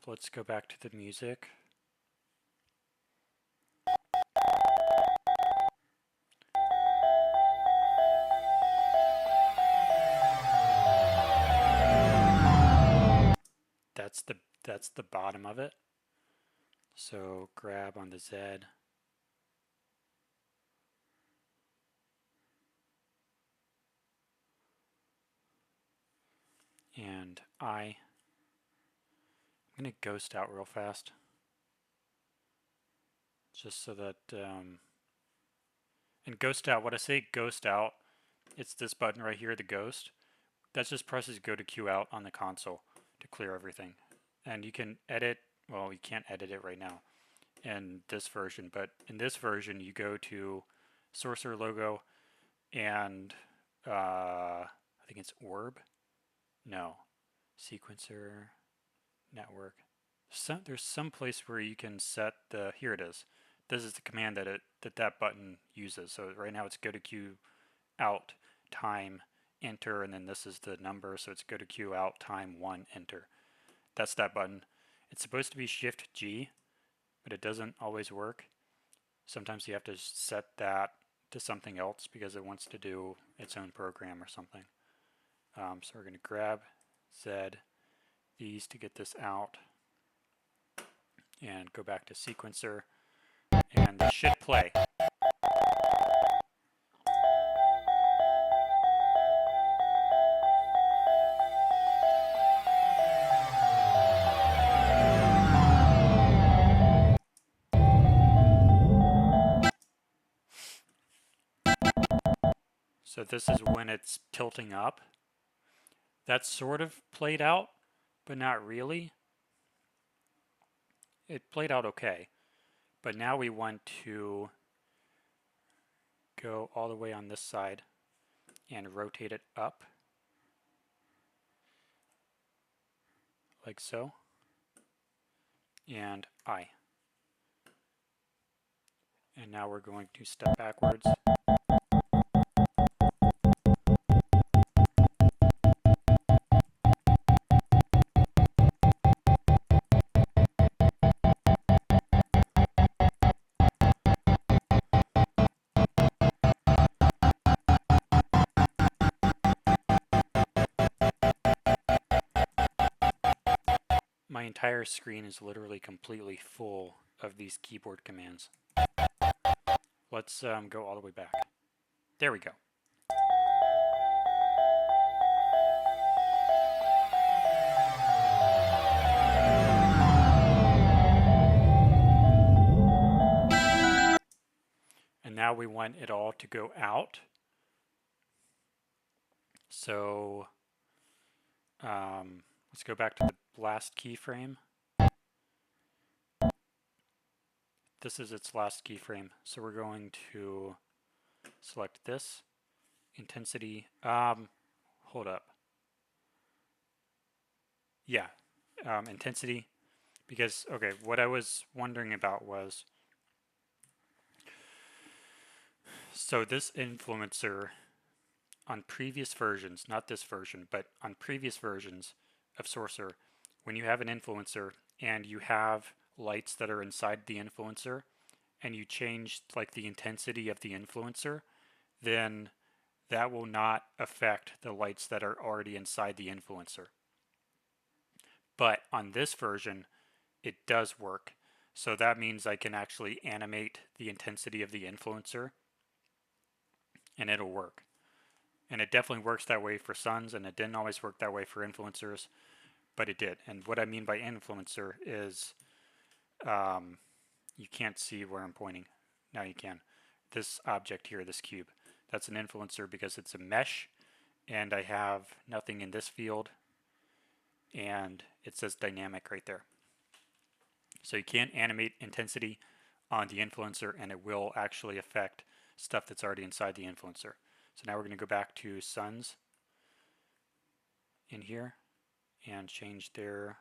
Let's go back to the music. That's the bottom of it. So grab on the Z. And I'm going to ghost out real fast. Just so that, and ghost out, when I say ghost out, it's this button right here, the ghost. That just presses go to Q out on the console to clear everything. And you can edit, well, you can't edit it right now in this version, but in this version you go to Sorcerer logo and I think it's orb. No, sequencer, network. There's some place where you can set the, here it is. This is the command that button uses. So right now it's go to Q out time enter, and then this is the number, so it's go to Q out time 1 enter. That's that button. It's supposed to be Shift G, but it doesn't always work. Sometimes you have to set that to something else because it wants to do its own program or something. So we're going to grab Z, these to get this out, and go back to sequencer, and this should play. So this is when it's tilting up. That's sort of played out, but not really. It played out okay. But now we want to go all the way on this side and rotate it up, like so, and I. And now we're going to step backwards. My entire screen is literally completely full of these keyboard commands. Let's go all the way back. There we go. And now we want it all to go out. So let's go back to the last keyframe. This is its last keyframe. So we're going to select this, intensity, hold up. Yeah, intensity, because, okay, what I was wondering about was, so this influencer on previous versions, not this version, but on previous versions of Sorcerer, when you have an influencer and you have lights that are inside the influencer and you change like the intensity of the influencer, then that will not affect the lights that are already inside the influencer. But on this version, it does work. So that means I can actually animate the intensity of the influencer and it'll work. And it definitely works that way for suns, and it didn't always work that way for influencers, but it did. And what I mean by influencer is you can't see where I'm pointing. Now you can. This object here, this cube, that's an influencer because it's a mesh, and I have nothing in this field, and it says dynamic right there. So you can't animate intensity on the influencer, and it will actually affect stuff that's already inside the influencer. So now we're going to go back to suns in here and change their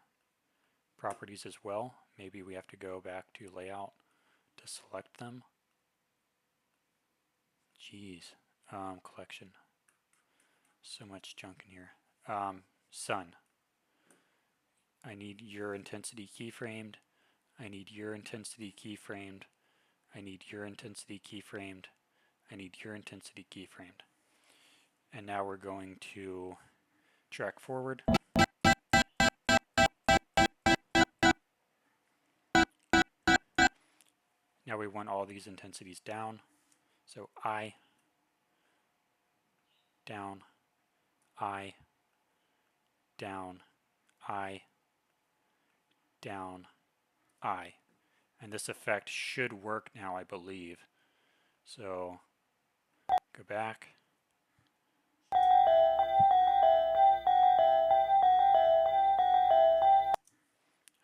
properties as well. Maybe we have to go back to layout to select them. Jeez, collection. So much junk in here. Sun. I need your intensity keyframed. I need your intensity keyframed. I need your intensity keyframed. I need your intensity keyframed. And now we're going to track forward. Now we want all these intensities down. So I, down, I, down, I, down, I. And this effect should work now, I believe. So go back.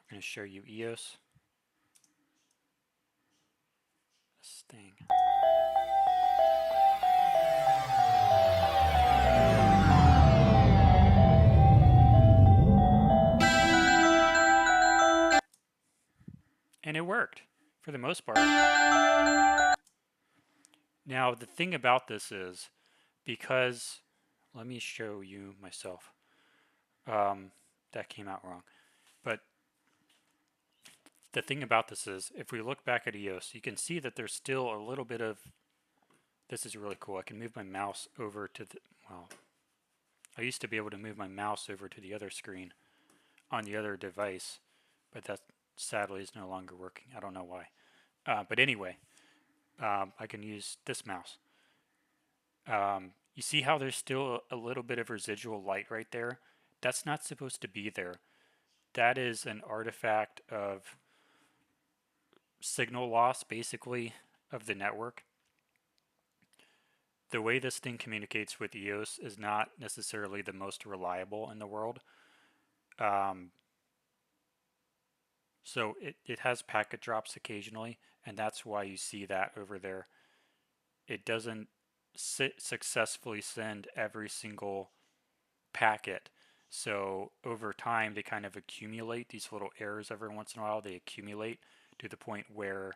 I'm going to show you EOS. This thing. And it worked for the most part. Now the thing about this is, because, let me show you myself. That came out wrong. But the thing about this is, if we look back at EOS, you can see that there's still a little bit of, this is really cool. I can move my mouse over to the, well, I used to be able to move my mouse over to the other screen on the other device, but that sadly is no longer working. I don't know why. But anyway, I can use this mouse. You see how there's still a little bit of residual light right there? That's not supposed to be there. That is an artifact of signal loss, basically, of the network. The way this thing communicates with EOS is not necessarily the most reliable in the world. So it has packet drops occasionally, and that's why you see that over there. It doesn't successfully send every single packet. So over time, they kind of accumulate these little errors every once in a while. They accumulate to the point where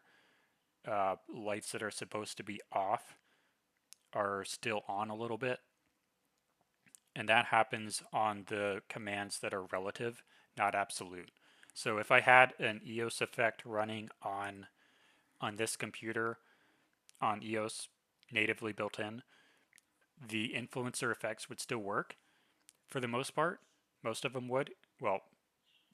lights that are supposed to be off are still on a little bit. And that happens on the commands that are relative, not absolute. So if I had an EOS effect running on this computer, on EOS natively built in, the influencer effects would still work for the most part. Most of them would. Well,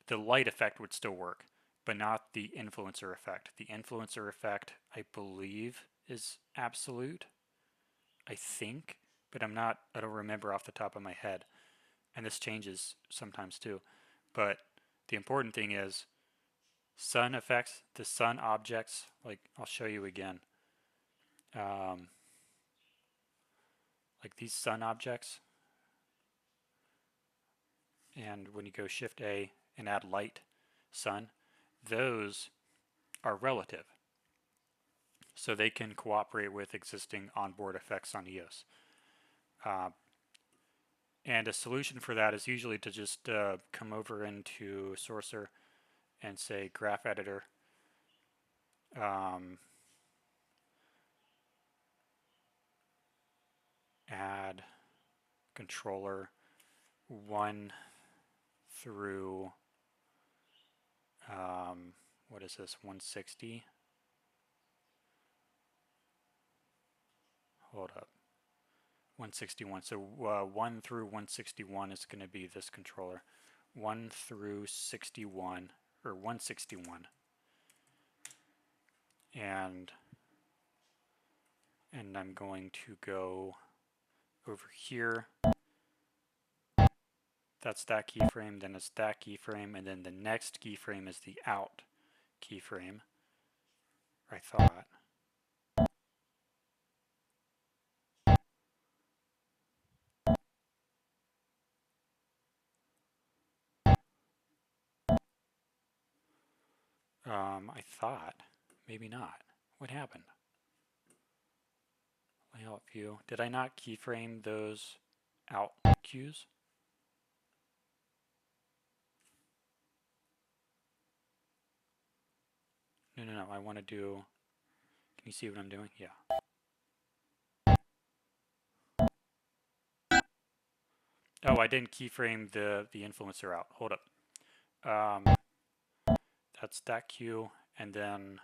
the light effect would still work, but not the influencer effect. The influencer effect, I believe, is absolute. I think, but I don't remember off the top of my head. And this changes sometimes too. But the important thing is sun effects, the sun objects, like I'll show you again. Like these sun objects. And when you go Shift A and add light, sun, those are relative. So they can cooperate with existing onboard effects on EOS. And a solution for that is usually to just come over into Sorcerer and say graph editor. Add controller 1 through what is this, 160? Hold up. 161. So 1 through 161 is going to be this controller. 1 through 61, or 161. And I'm going to go over here. That's that keyframe, then it's that keyframe, and then the next keyframe is the out keyframe. I thought. I thought. Maybe not. What happened? Layout view. Did I not keyframe those out cues? No. I want to do... Can you see what I'm doing? Yeah. Oh, I didn't keyframe the influencer out. Hold up. That's that cue, and then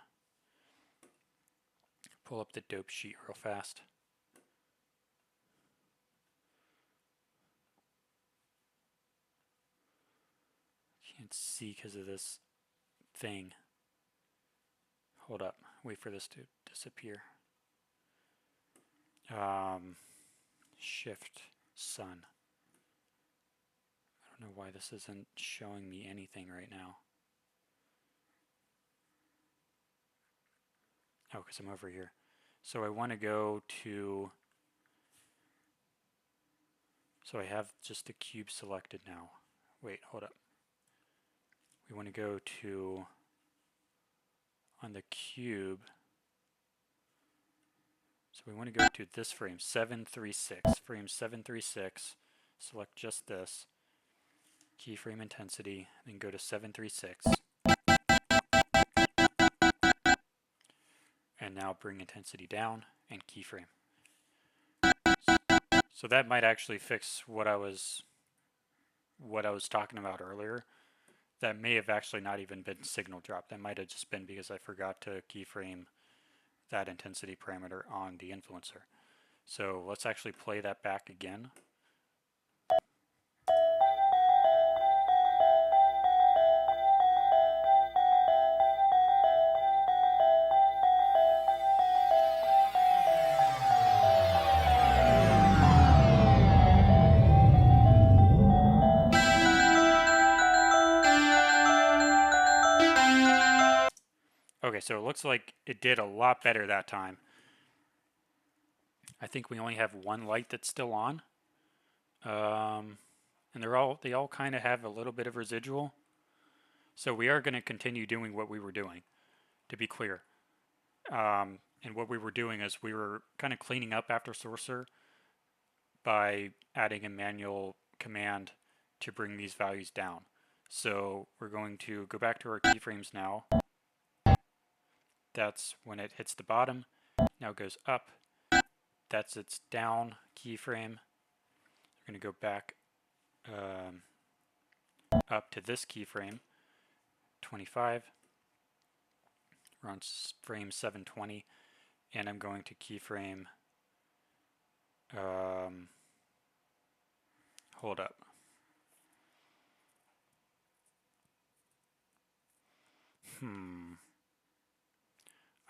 pull up the dope sheet real fast. Can't see because of this thing. Hold up. Wait for this to disappear. Shift sun. I don't know why this isn't showing me anything right now. Oh, because I'm over here. So I want to go to... So I have just the cube selected now. Wait, hold up. We want to go to... On the cube... So we want to go to this frame, 736. Frame 736. Select just this. Keyframe intensity. Then go to 736. And now bring intensity down and keyframe. So that might actually fix what I was talking about earlier. that may have actually not even been signal drop. That might have just been because I forgot to keyframe that intensity parameter on the influencer. So let's actually play that back again. Okay, so it looks like it did a lot better that time. I think we only have one light that's still on. And they all kind of have a little bit of residual. So we are going to continue doing what we were doing, to be clear. And what we were doing is we were kind of cleaning up after Sorcerer by adding a manual command to bring these values down. So we're going to go back to our keyframes now. That's when it hits the bottom. Now it goes up. That's its down keyframe. We're going to go back up to this keyframe, 25. We're on frame 720, and I'm going to keyframe. Hold up.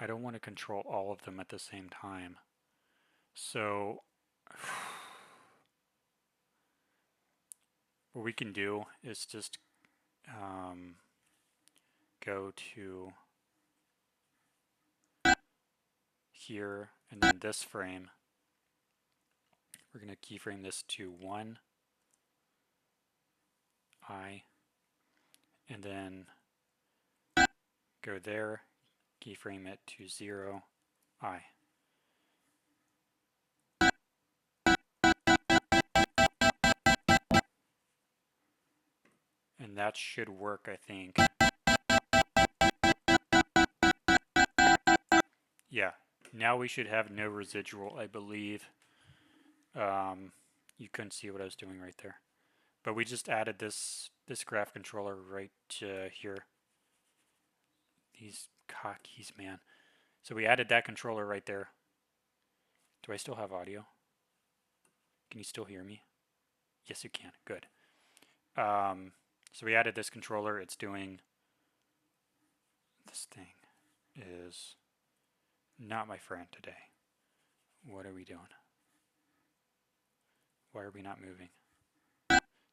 I don't want to control all of them at the same time. So what we can do is just go to here and then this frame. We're going to keyframe this to 1 I, and then go there, keyframe it to 0 I. And that should work, I think. Yeah, now we should have no residual, I believe. You couldn't see what I was doing right there. But we just added this graph controller right here. These hotkeys, man. So we added that controller right there. Do I still have audio? Can you still hear me? Yes, you can. Good. So we added this controller. It's doing... This thing is not my friend today. What are we doing? Why are we not moving?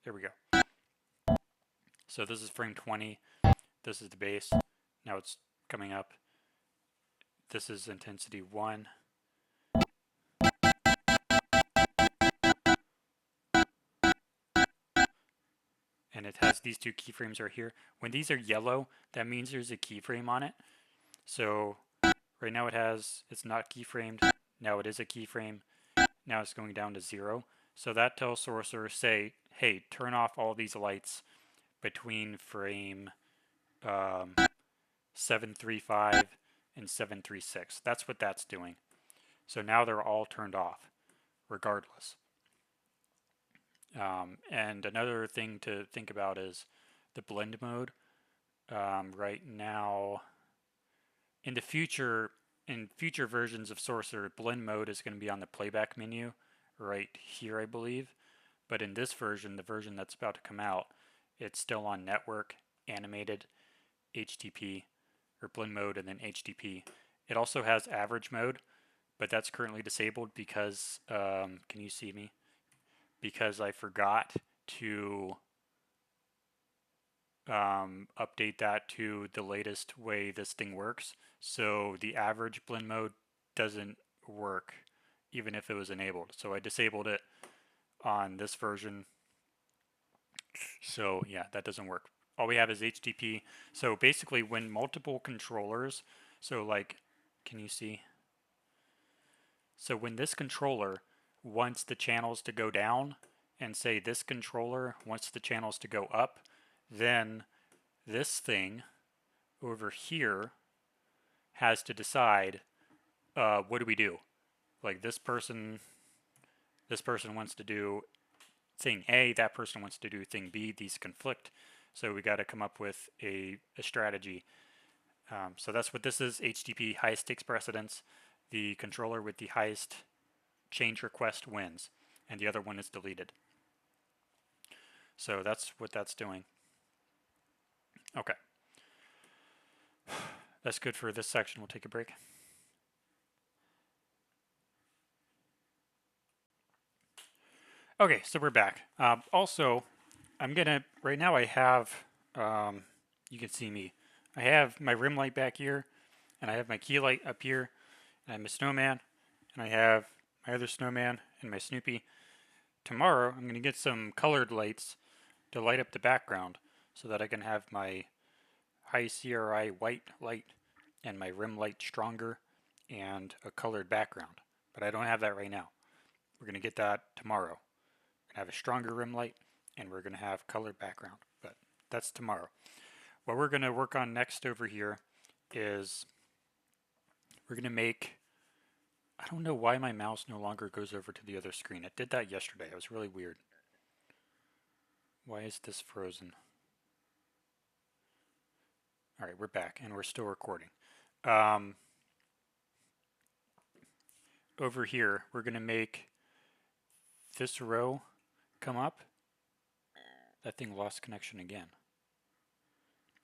There we go. So this is frame 20. This is the base. Now it's coming up. This is intensity 1. And it has these two keyframes right here. When these are yellow, that means there's a keyframe on it. So right now it's not keyframed. Now it is a keyframe. Now it's going down to 0. So that tells Sorcerer, say, hey, turn off all these lights between frame 735 and 736. That's what that's doing. So now they're all turned off, regardless. And another thing to think about is the blend mode. Right now, in future versions of Sorcerer, blend mode is going to be on the playback menu right here, I believe. But in this version, the version that's about to come out, it's still on network, animated, HTP, or blend mode, and then HTP. It also has average mode, but that's currently disabled because, can you see me? Because I forgot to update that to the latest way this thing works. So the average blend mode doesn't work even if it was enabled. So I disabled it on this version. So yeah, that doesn't work. All we have is HTTP. So basically when multiple controllers, so like, can you see? So when this controller wants the channels to go down, and say this controller wants the channels to go up, then this thing over here has to decide, what do we do? Like this person wants to do thing A, that person wants to do thing B, these conflict. So we got to come up with a strategy. So that's what this is, HTTP, highest takes precedence. The controller with the highest change request wins, and the other one is deleted. So that's what that's doing. Okay. That's good for this section. We'll take a break. Okay, so we're back. Also, I'm gonna, right now I have, you can see me. I have my rim light back here, and I have my key light up here, and I have my snowman, and I have my other snowman and my Snoopy. Tomorrow, I'm gonna get some colored lights to light up the background so that I can have my high CRI white light and my rim light stronger and a colored background. But I don't have that right now. We're gonna get that tomorrow. We're gonna have a stronger rim light and we're gonna have colored background, but that's tomorrow. What we're gonna work on next over here is we're gonna make, I don't know why my mouse no longer goes over to the other screen. It did that yesterday. It was really weird. Why is this frozen? All right, we're back and we're still recording. Over here, we're gonna make this row come up. That thing lost connection again.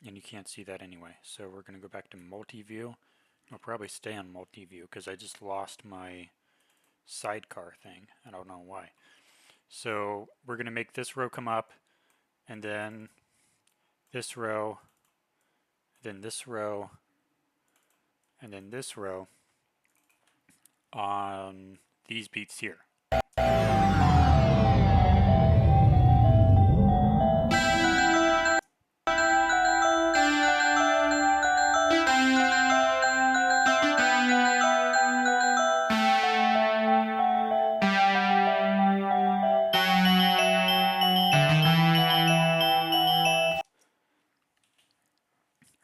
And you can't see that anyway. So we're going to go back to multi-view. I'll probably stay on multi-view because I just lost my sidecar thing. I don't know why. So we're going to make this row come up, and then this row, then this row, and then this row on these beats here.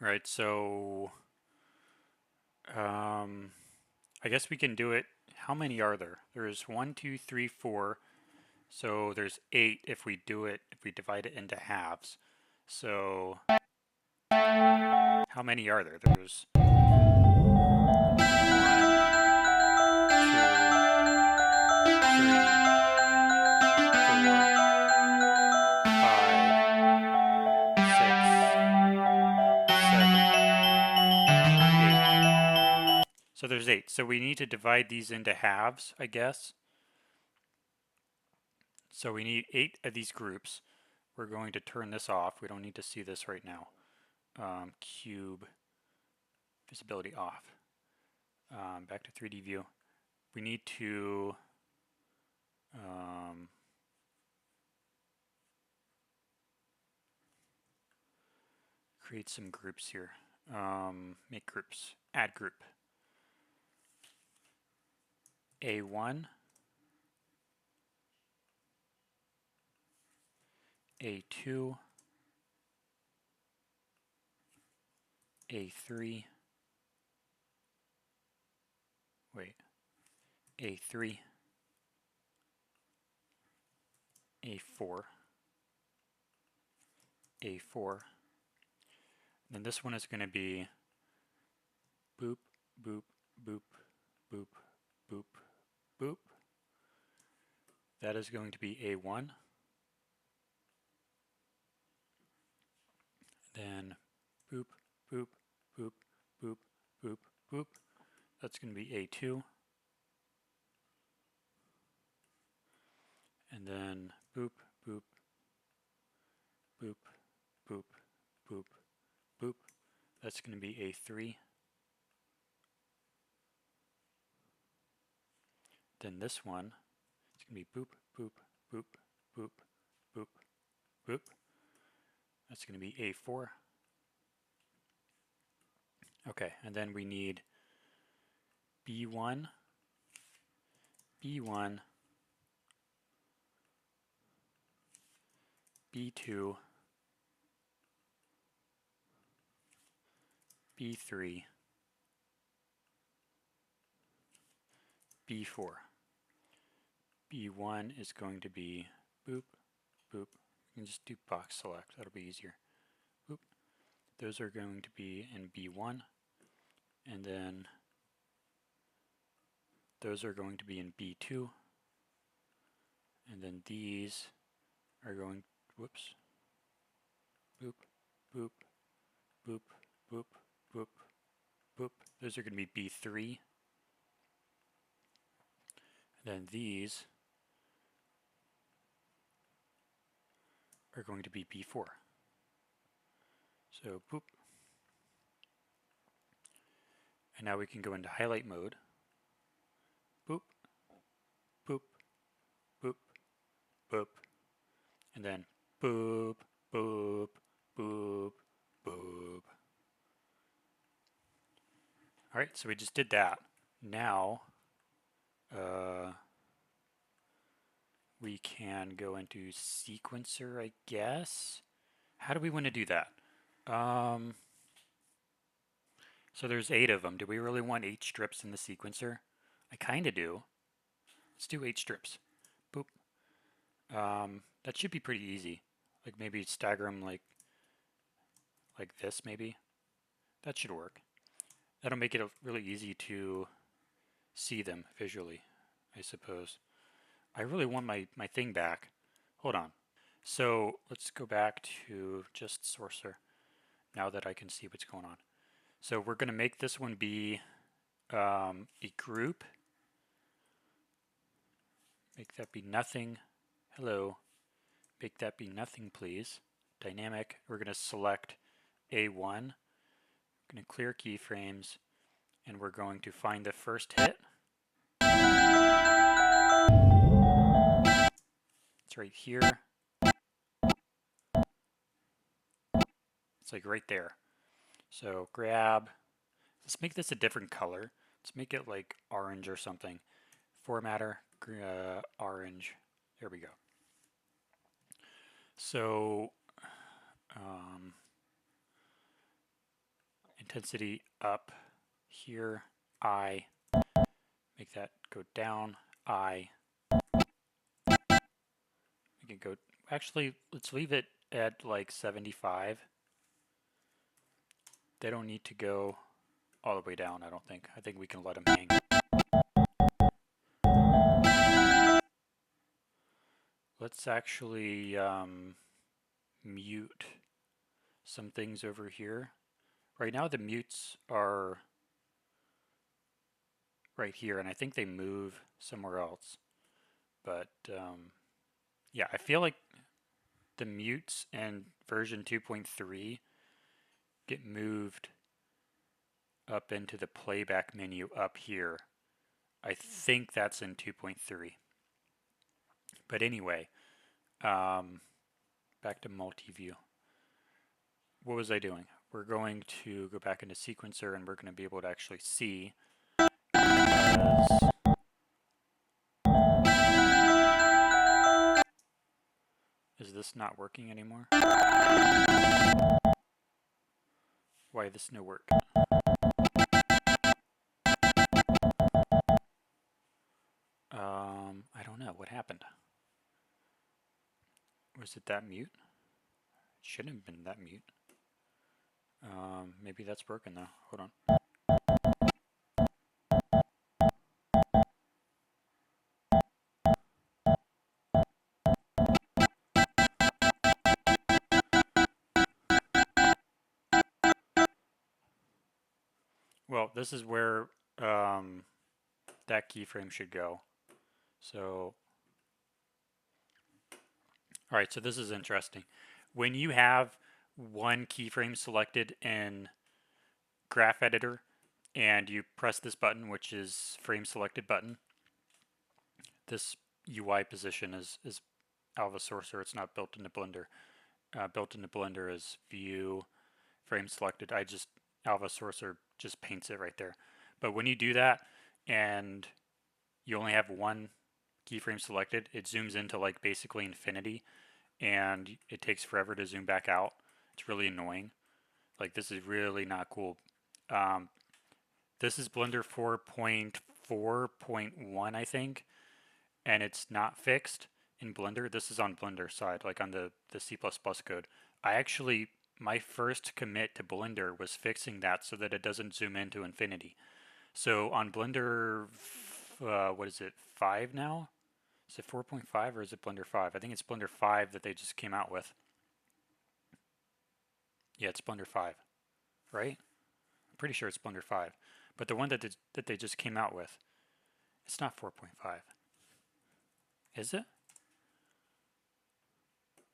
Right, so I guess we can do it. How many are there? There's 1, 2, 3, 4. So there's 8 if we do it, if we divide it into halves. So how many are there? There's 1, 2, 3, 4, 5, 6, 7, 8. So there's 8. So we need to divide these into halves, I guess. So we need 8 of these groups. We're going to turn this off. We don't need to see this right now. Cube visibility off. Back to 3D view. We need to create some groups here. Make groups. Add group. A1, A2, A3, wait, A3, A4, A4. Then this one is going to be boop, boop, boop, boop, boop, boop. That is going to be A1. Then boop, boop, boop, boop, boop, boop. That's going to be A2. And then boop, boop, boop, boop, boop, boop. That's going to be A3. Then this one, it's going to be boop, boop, boop, boop, boop, boop. That's going to be A4. Okay, and then we need B1, B1, B2, B3, B4. B1 is going to be boop, boop. You can just do box select, that'll be easier. those are going to be in B1, and then those are going to be in B2, and then these are going, whoops, boop, boop, boop, boop, boop, boop. Those are going to be B3. And then these are going to be B4. So boop. And now we can go into highlight mode. Boop, boop, boop, boop. And then boop, boop, boop, boop. Alright, so we just did that. Now we can go into sequencer, I guess. How do we want to do that? So there's 8 of them. Do we really want 8 strips in the sequencer? I kind of do. Let's do 8 strips. Boop. That should be pretty easy. Like maybe stagger them like this maybe. That should work. That'll make it really easy to see them visually, I suppose. I really want my thing back. Hold on. So let's go back to just Sorcerer now that I can see what's going on. So we're going to make this one be a group. Make that be nothing. Hello. Make that be nothing, please. Dynamic. We're going to select A1. We're going to clear keyframes, and we're going to find the first hit. It's right here. It's like right there. So grab, let's make this a different color. Let's make it like orange or something. Formatter, orange. There we go. So intensity up here, I. Make that go down, I. We can go, actually, let's leave it at like 75. They don't need to go all the way down, I don't think. I think we can let them hang. Let's actually mute some things over here. Right now the mutes are right here, and I think they move somewhere else. But yeah, I feel like the mutes in version 2.3 get moved up into the playback menu up here. I think that's in 2.3. But anyway, back to multi-view. What was I doing? We're going to go back into sequencer, and we're going to be able to actually see. Is this not working anymore? Why this no work? I don't know. What happened? Was it that mute? It shouldn't have been that mute. Maybe that's broken though. Hold on. Well, this is where that keyframe should go. So, all right, so this is interesting. When you have one keyframe selected in Graph Editor and you press this button, which is frame selected button, this UI position is out of Sorcerer. It's not built into Blender. Built into Blender is view frame selected. Alva Sorcerer just paints it right there. But when you do that and you only have one keyframe selected, it zooms into like basically infinity, and it takes forever to zoom back out. It's really annoying. Like, this is really not cool. This is Blender 4.4.1, I think, and it's not fixed in Blender. This is on Blender side, like on the C++ code. I actually my first commit to Blender was fixing that so that it doesn't zoom into infinity. So on Blender, what is it, 5 now? Is it 4.5 or is it Blender 5? I think it's Blender 5 that they just came out with. Yeah, it's Blender 5, right? I'm pretty sure it's Blender 5. But the one that they just came out with, it's not 4.5. Is it?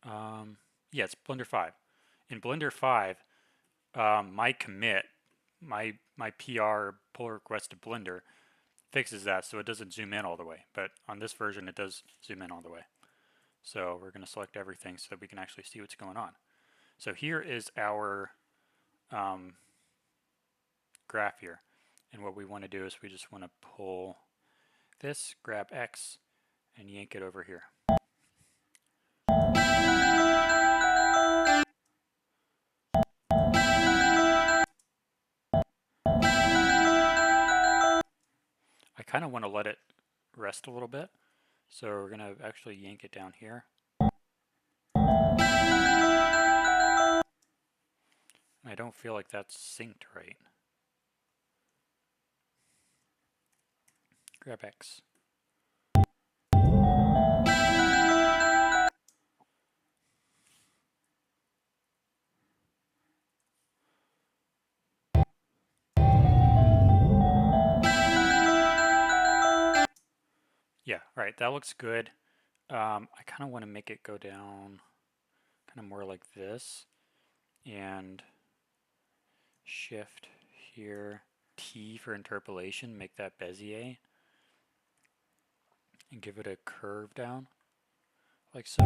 Yeah, it's Blender 5. In Blender 5, my commit, my PR pull request to Blender fixes that so it doesn't zoom in all the way. But on this version, it does zoom in all the way. So we're going to select everything so that we can actually see what's going on. So here is our graph here. And what we want to do is we just want to pull this, grab X, and yank it over here. I kind of want to let it rest a little bit. So we're going to actually yank it down here. I don't feel like that's synced right. Grab X. Yeah, all right, that looks good. I kind of want to make it go down kind of more like this. And shift here, T for interpolation, make that Bezier. And give it a curve down, like so.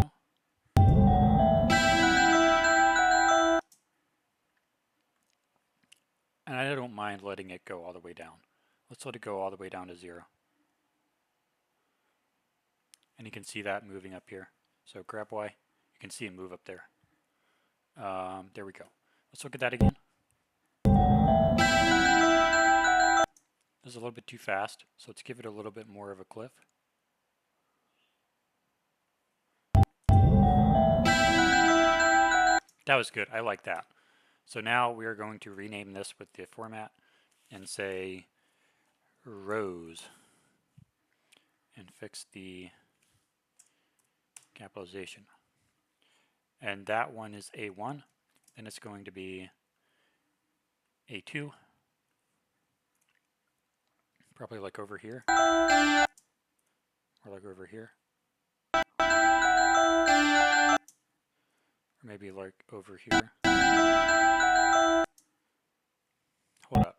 And I don't mind letting it go all the way down. Let's let it go all the way down to 0. And you can see that moving up here. So grab Y, you can see it move up there. There we go. Let's look at that again. This is a little bit too fast, so let's give it a little bit more of a cliff. That was good. I like that. So now we are going to rename this with the format and say rows and fix the capitalization. And that one is A1. Then it's going to be A2. Probably like over here. Or like over here. Or maybe like over here. Hold up.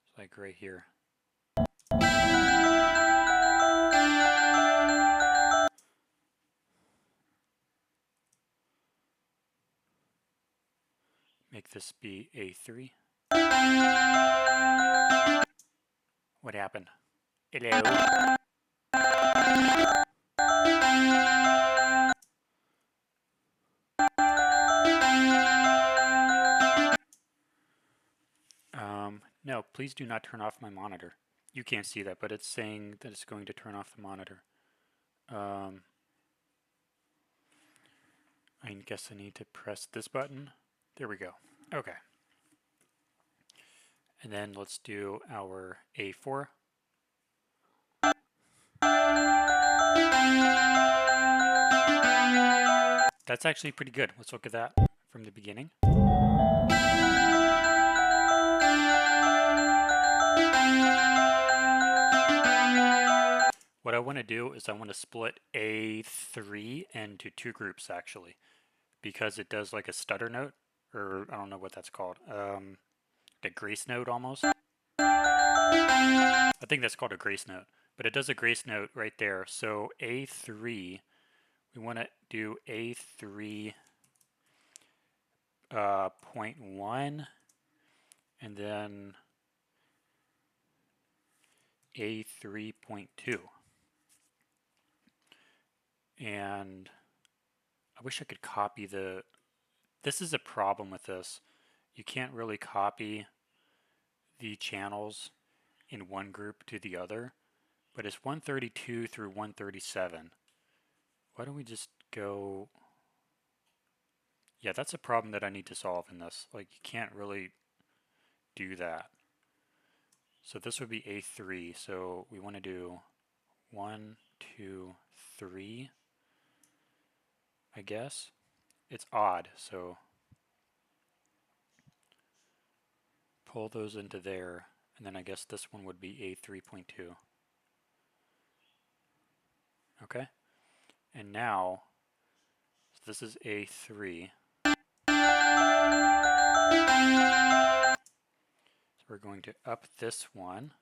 It's like right here. Make this be A3. What happened? Hello? No, please do not turn off my monitor. You can't see that, but it's saying that it's going to turn off the monitor. I guess I need to press this button. There we go. Okay. And then let's do our A4. That's actually pretty good. Let's look at that from the beginning. What I want to do is I want to split A3 into 2 groups actually, because it does like a stutter note, or I don't know what that's called, the grace note almost. I think that's called a grace note, but it does a grace note right there. So A3, we want to do A3 0.1 and then A3.2. And I wish I could copy the... This is a problem with this. You can't really copy the channels in one group to the other, but it's 132 through 137. why don't we just go, yeah, that's a problem that I need to solve in this. Like, you can't really do that. So this would be A3. So we want to do 1, 2, 3, I guess. It's odd, so pull those into there, and then I guess this one would be A3.2. Okay? And now, so this is A3. So we're going to up this one,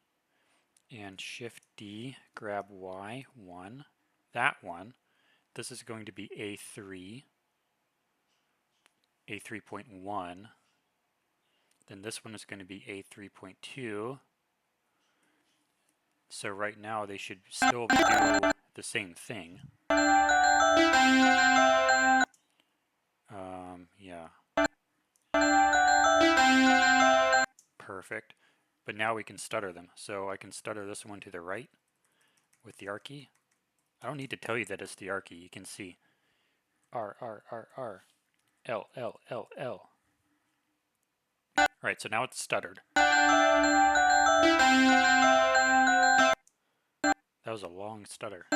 and Shift D, grab Y1, that one. This is going to be A3, A3.1. Then this one is going to be A3.2. So right now they should still do the same thing. Yeah. Perfect. But now we can stutter them. So I can stutter this one to the right with the R key. I don't need to tell you that it's the R key. You can see R, R, R, R, L, L, L, L. Alright, so now it's stuttered. That was a long stutter.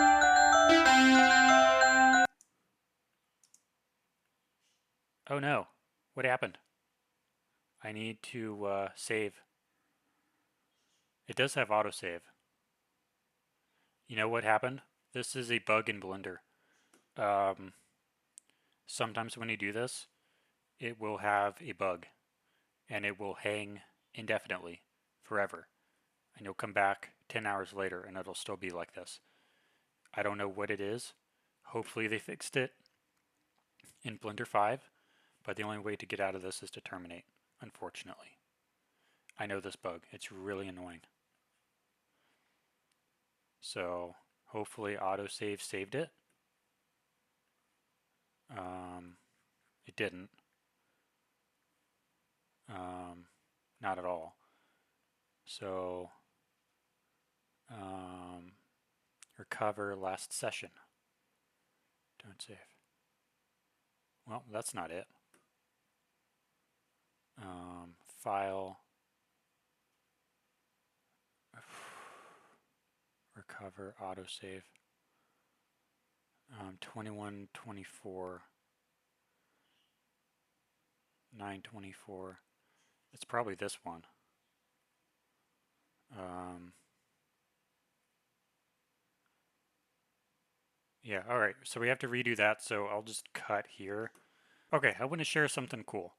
Oh no, what happened? I need to save. It does have autosave. You know what happened? This is a bug in Blender. Sometimes when you do this, it will have a bug and it will hang indefinitely, forever. And you'll come back 10 hours later and it'll still be like this. I don't know what it is. Hopefully they fixed it in Blender 5, but the only way to get out of this is to terminate, unfortunately. I know this bug. It's really annoying. So hopefully autosave saved it. It didn't. Not at all. So recover last session. Don't save. Well, that's not it. File. Recover, autosave. 2124. 924. It's probably this one. Yeah, alright, so we have to redo that, so I'll just cut here. Okay, I want to share something cool.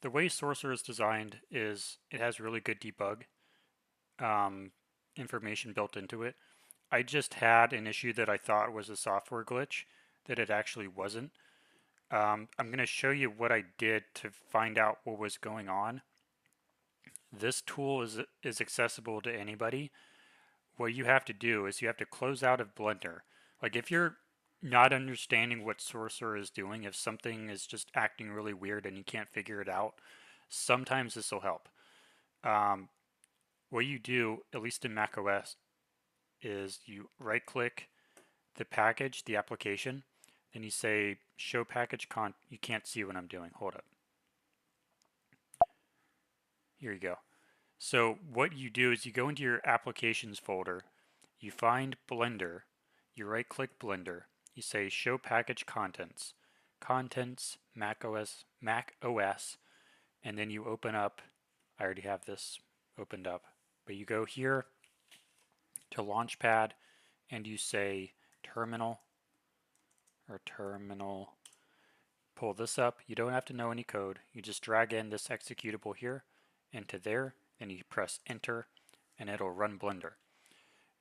The way Sorcerer is designed is it has really good debug information built into it. I just had an issue that I thought was a software glitch that it actually wasn't. I'm going to show you what I did to find out what was going on. This tool is accessible to anybody. What you have to do is you have to close out of Blender. Like if you're not understanding what Sorcerer is doing, if something is just acting really weird and you can't figure it out, sometimes this will help. What you do, at least in macOS, is you right click the package, the application, then you say show package con. You can't see what I'm doing. Hold up. Here you go. So what you do is you go into your applications folder, you find Blender, you right click Blender, you say show package contents, contents, Mac OS, and then you open up, I already have this opened up, but you go here to Launchpad and you say terminal or terminal. Pull this up. You don't have to know any code. You just drag in this executable here into there, and you press enter, and it'll run Blender.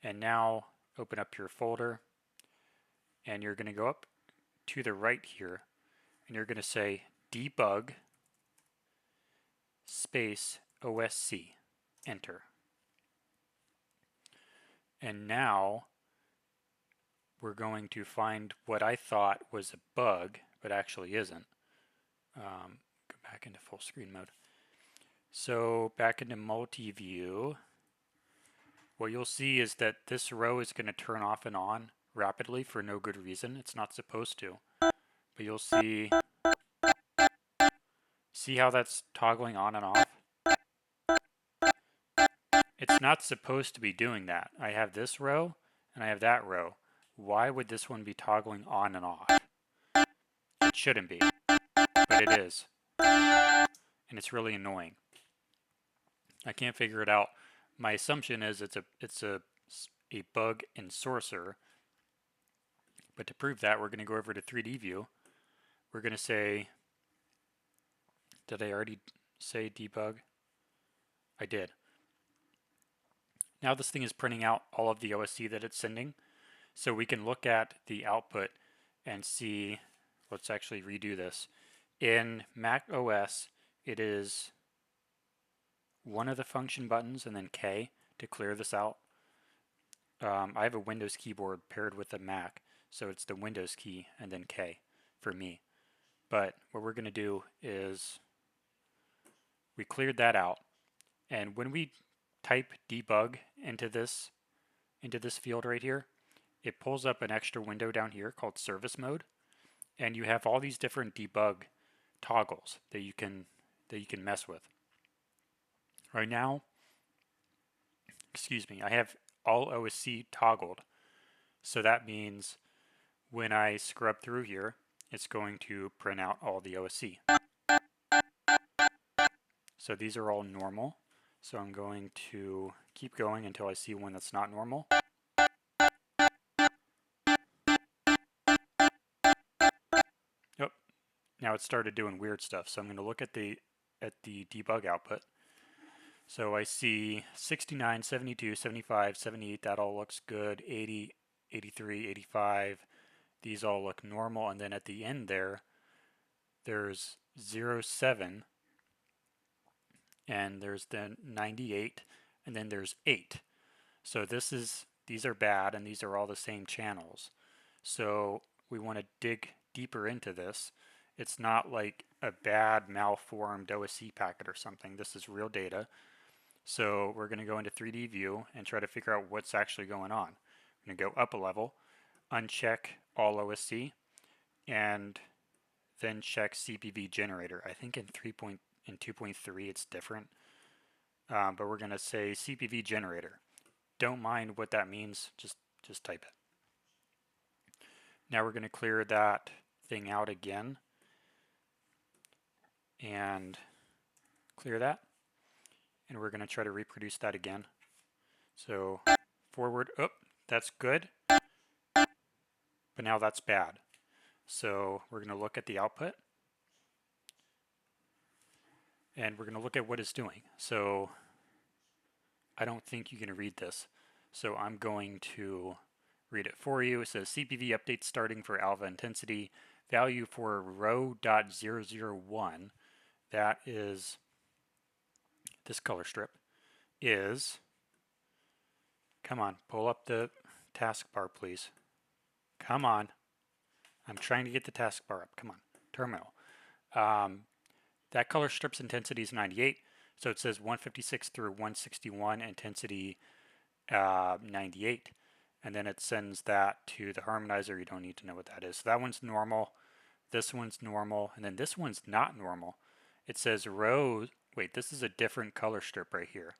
And now open up your folder, and you're going to go up to the right here, and you're going to say debug space OSC, enter. And now we're going to find what I thought was a bug, but actually isn't. Go back into full screen mode. So back into multi-view, what you'll see is that this row is going to turn off and on rapidly for no good reason. It's not supposed to. But you'll see how that's toggling on and off? It's not supposed to be doing that. I have this row and I have that row. Why would this one be toggling on and off? It shouldn't be, but it is. And it's really annoying. I can't figure it out. My assumption is it's a bug in Sorcerer. But to prove that, we're going to go over to 3D view. We're going to say, did I already say debug? I did. Now this thing is printing out all of the OSC that it's sending. So we can look at the output and see, let's actually redo this. In Mac OS, it is one of the function buttons and then K to clear this out. I have a Windows keyboard paired with a Mac, so it's the Windows key and then K for me. But what we're going to do is we cleared that out, and when we type debug into this field right here, it pulls up an extra window down here called service mode, and you have all these different debug toggles that you can mess with. Right now, I have all OSC toggled, so that means when I scrub through here, it's going to print out all the OSC. So these are all normal. So I'm going to keep going until I see one that's not normal. Oh, now it started doing weird stuff. So I'm going to look at the debug output. So I see 69, 72, 75, 78, that all looks good. 80, 83, 85, these all look normal. And then at the end there's 07, and there's then 98, and then there's 8. So these are bad, and these are all the same channels. So we want to dig deeper into this. It's not like a bad malformed OSC packet or something. This is real data. So we're going to go into 3D view and try to figure out what's actually going on. We're going to go up a level, uncheck all OSC, and then check CPV generator. I think in 2.3 it's different, but we're going to say CPV generator. Don't mind what that means, just type it. Now we're going to clear that thing out again and clear that, and we're going to try to reproduce that again. So forward, oh, that's good, but now that's bad. So we're going to look at the output, and we're going to look at what it's doing. So I don't think you can read this, so I'm going to read it for you. It says CPV update starting for alpha intensity. Value for row.001, that is this color strip, is, come on, pull up the taskbar please. Come on. I'm trying to get the taskbar up. Come on. Terminal. That color strip's intensity is 98. So it says 156 through 161, intensity 98. And then it sends that to the harmonizer. You don't need to know what that is. So that one's normal. This one's normal. And then this one's not normal. It says row. Wait, this is a different color strip right here.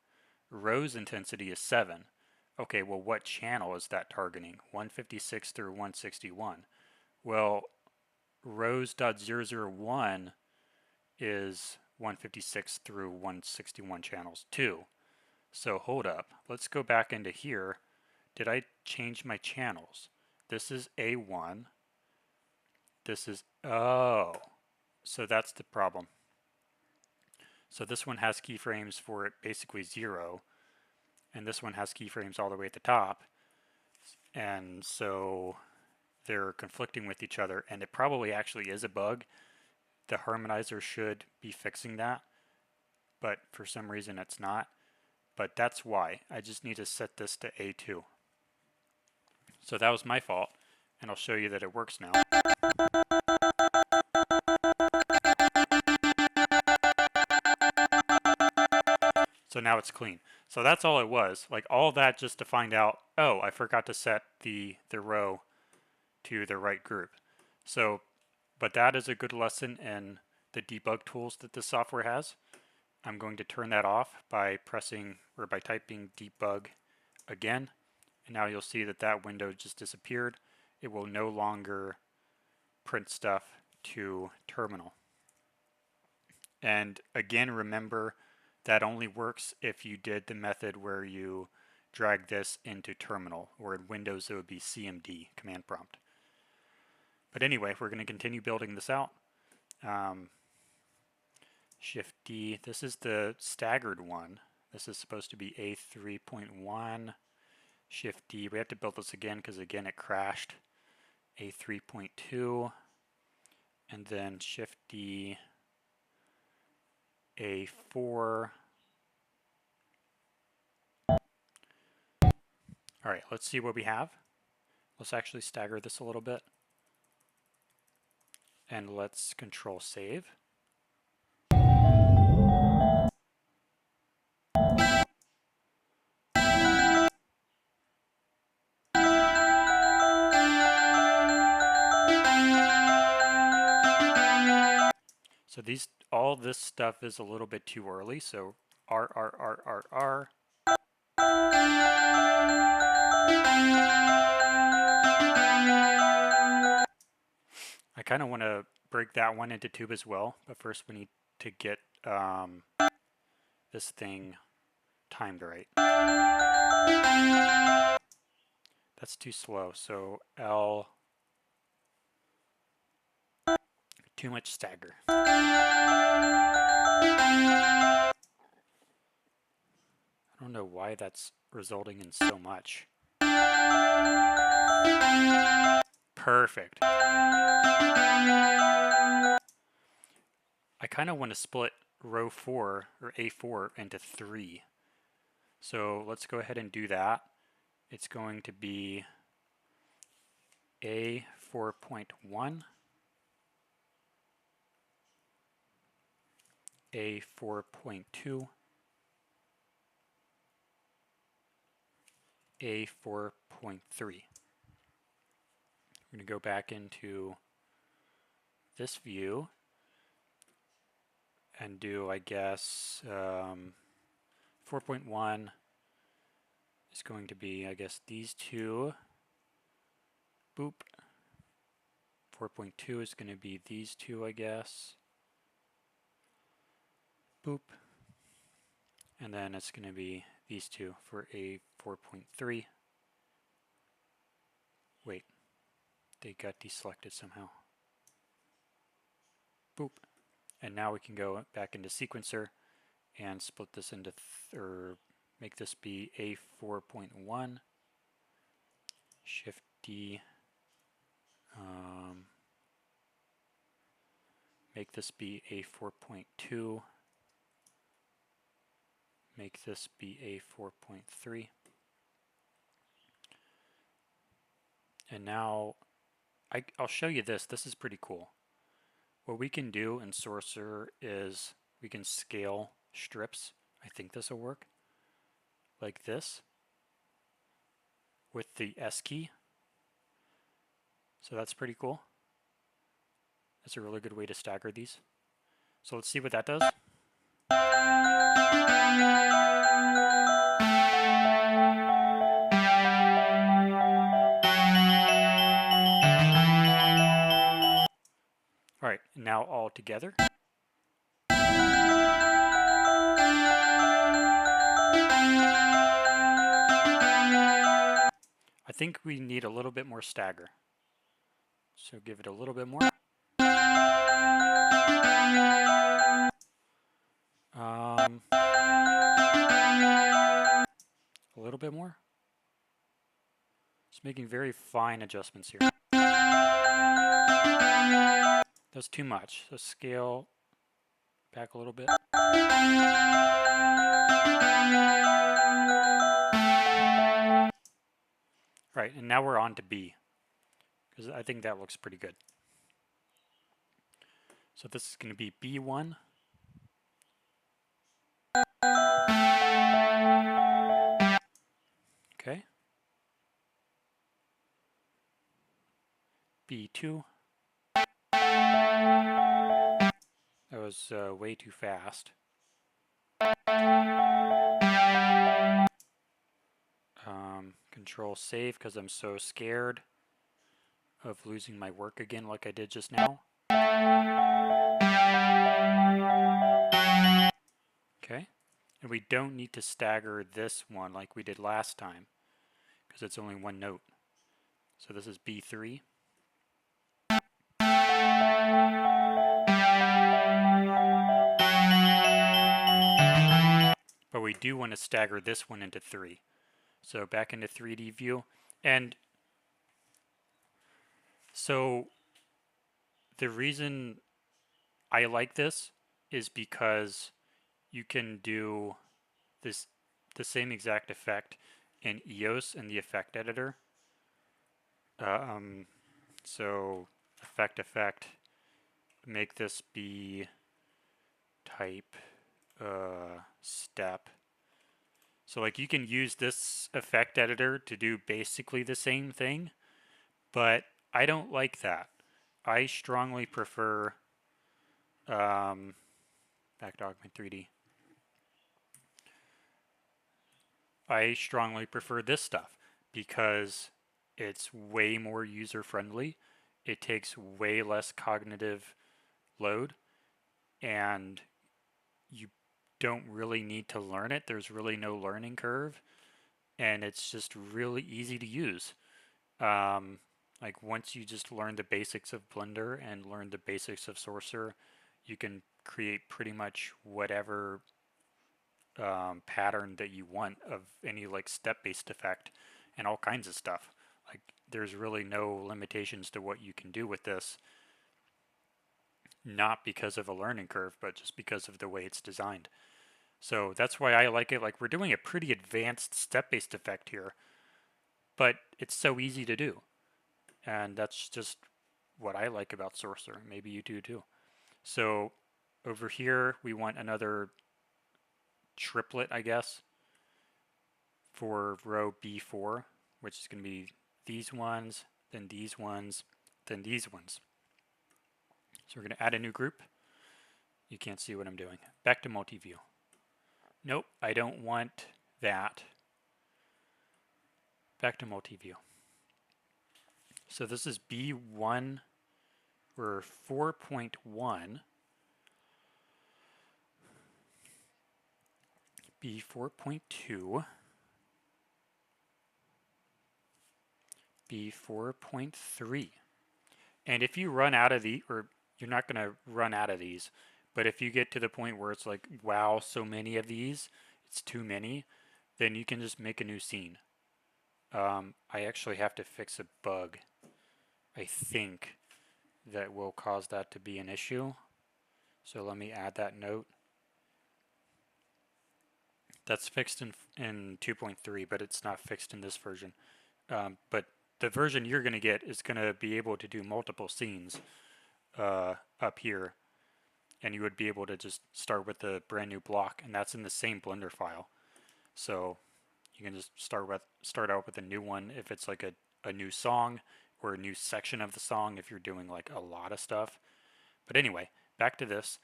Row's intensity is 7. Okay, well, what channel is that targeting? 156 through 161. Well, rows.001 is 156 through 161 channels too. So hold up. Let's go back into here. Did I change my channels? This is A1. This is, oh, so that's the problem. So this one has keyframes for it basically 0, and this one has keyframes all the way at the top. And so they're conflicting with each other, and it probably actually is a bug. The harmonizer should be fixing that, but for some reason it's not. But that's why. I just need to set this to A2. So that was my fault, and I'll show you that it works now. So now it's clean. So that's all it was. Like all that just to find out, oh, I forgot to set the row to the right group. So, but that is a good lesson in the debug tools that the software has. I'm going to turn that off by pressing or by typing debug again. And now you'll see that that window just disappeared. It will no longer print stuff to terminal. And again, remember that only works if you did the method where you drag this into terminal, or in Windows it would be CMD, command prompt. But anyway, we're going to continue building this out. Shift D, this is the staggered one. This is supposed to be A3.1. Shift D, we have to build this again because again it crashed. A3.2, and then Shift D, A4. All right, let's see what we have. Let's actually stagger this a little bit. And let's control save. So all this stuff is a little bit too early, so R, R, R, R, R. I kind of want to break that one into two as well, but first we need to get this thing timed right. That's too slow, so L, too much stagger. I don't know why that's resulting in so much. Perfect. I kind of want to split row 4 or A4 into 3. So let's go ahead and do that. It's going to be A4.1, A4.2, A4.3. We're going to go back into this view and do, I guess, 4.1 is going to be, I guess, these two. Boop. 4.2 is going to be these two, I guess. Boop. And then it's going to be these two for a 4.3. Wait, they got deselected somehow. Boop. And now we can go back into sequencer and split this into, or make this be A4.1. Shift D. Make this be A4.2. Make this be A4.3. And now I'll show you this. This is pretty cool. What we can do in Sorcerer is we can scale strips. I think this will work. Like this. With the S key. So that's pretty cool. That's a really good way to stagger these. So let's see what that does. All right, now all together. I think we need a little bit more stagger. So give it a little bit more. A little bit more. Just making very fine adjustments here. That's too much. So scale back a little bit. Right, and now we're on to B, because I think that looks pretty good. So this is going to be B1. Okay. B2. That was way too fast. Control save because I'm so scared of losing my work again like I did just now. Okay, and we don't need to stagger this one like we did last time because it's only one note. So this is B3. But we do want to stagger this one into 3. So back into 3D view. And so the reason I like this is because you can do this the same exact effect in EOS in the effect editor. So effect, make this be type step. So like you can use this effect editor to do basically the same thing, but I don't like that. I strongly prefer back to Augment 3D. I strongly prefer this stuff because it's way more user friendly. It takes way less cognitive load and you don't really need to learn it. There's really no learning curve and it's just really easy to use. Like once you just learn the basics of Blender and learn the basics of Sorcerer, you can create pretty much whatever pattern that you want of any like step-based effect and all kinds of stuff. Like there's really no limitations to what you can do with this, not because of a learning curve, but just because of the way it's designed. So that's why I like it. Like we're doing a pretty advanced step-based effect here, but it's so easy to do. And that's just what I like about Sorcerer. Maybe you do too. So over here, we want another triplet, I guess, for row B4, which is going to be these ones, then these ones, then these ones. So we're going to add a new group. You can't see what I'm doing. Back to multi-view. Nope, I don't want that. Back to multi-view. So this is B1 or 4.1. B4.2. B4.3. And if you run out of the, or you're not going to run out of these, but if you get to the point where it's like, wow, so many of these, it's too many, then you can just make a new scene. I actually have to fix a bug, I think, that will cause that to be an issue. So let me add that note. That's fixed in 2.3, but it's not fixed in this version. But the version you're going to get is going to be able to do multiple scenes up here. And you would be able to just start with a brand new block, and that's in the same Blender file. So you can just start out with a new one if it's like a new song or a new section of the song if you're doing like a lot of stuff. But anyway, back to this.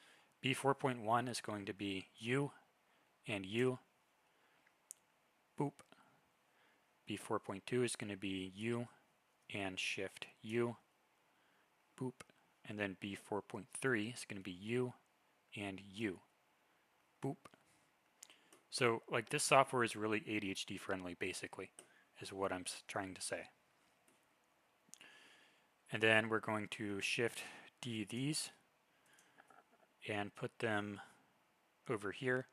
B4.1 is going to be U and U. Boop. B4.2 is going to be U and Shift U. Boop. And then B4.3 is going to be U and U. Boop. So like this software is really ADHD friendly basically, is what I'm trying to say. And then we're going to Shift D these and put them over here.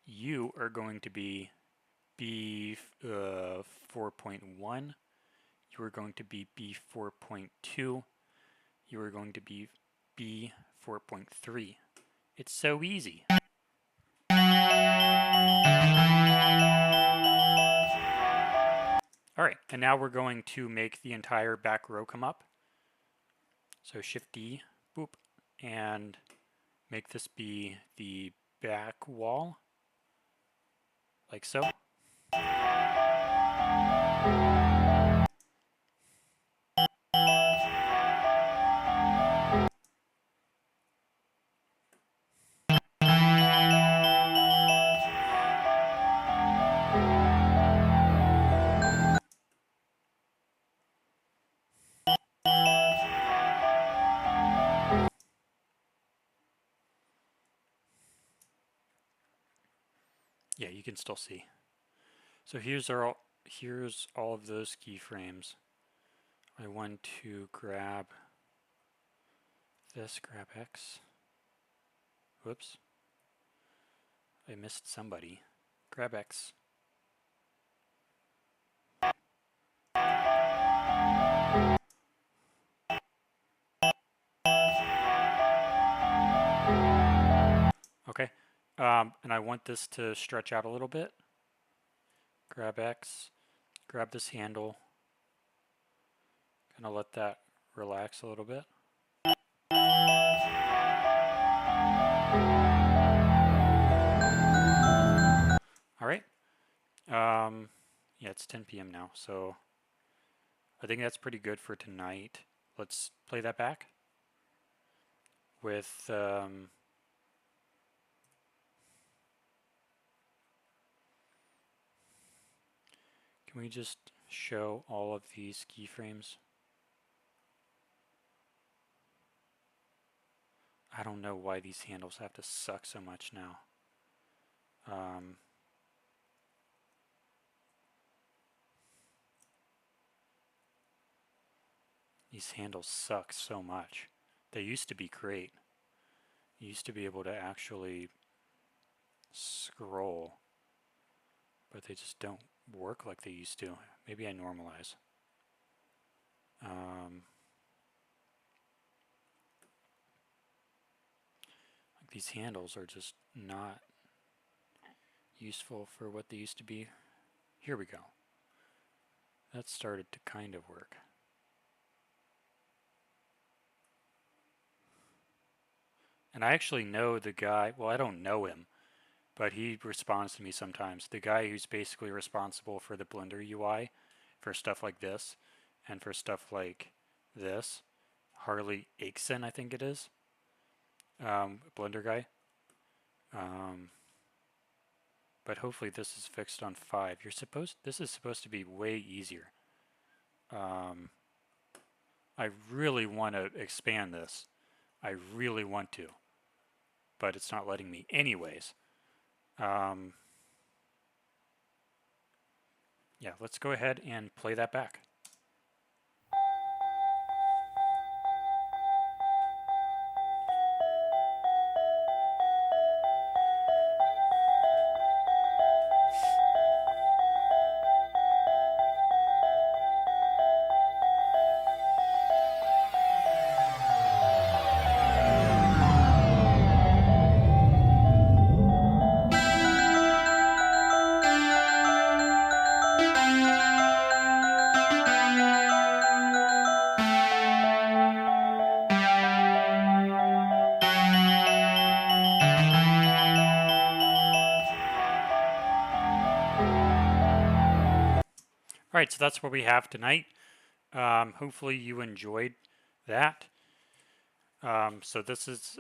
U are going to be B4.1. You are going to be B4.2. You are going to be B4.3. It's so easy. Alright, and now we're going to make the entire back row come up. So Shift D, boop, and make this be the back wall, like so. Yeah, you can still see. So here's all of those keyframes. I want to grab this, grab X. Whoops. I missed somebody. Grab X. Okay. And I want this to stretch out a little bit. Grab X. Grab this handle. Kind of let that relax a little bit. All right. Yeah, it's 10 p.m. now, so I think that's pretty good for tonight. Let's play that back with can we just show all of these keyframes? I don't know why these handles have to suck so much now. These handles suck so much. They used to be great. You used to be able to actually scroll, but they just don't work like they used to. Maybe I normalize. These handles are just not useful for what they used to be. Here we go. That started to kind of work. And I actually know the guy, well, I don't know him, but he responds to me sometimes. The guy who's basically responsible for the Blender UI for stuff like this and for stuff like this. Harley Aikson, I think it is. Blender guy. But hopefully this is fixed on 5. This is supposed to be way easier. I really want to expand this. I really want to. But it's not letting me anyways. Yeah, let's go ahead and play that back. All right, so that's what we have tonight. Hopefully you enjoyed that. So this is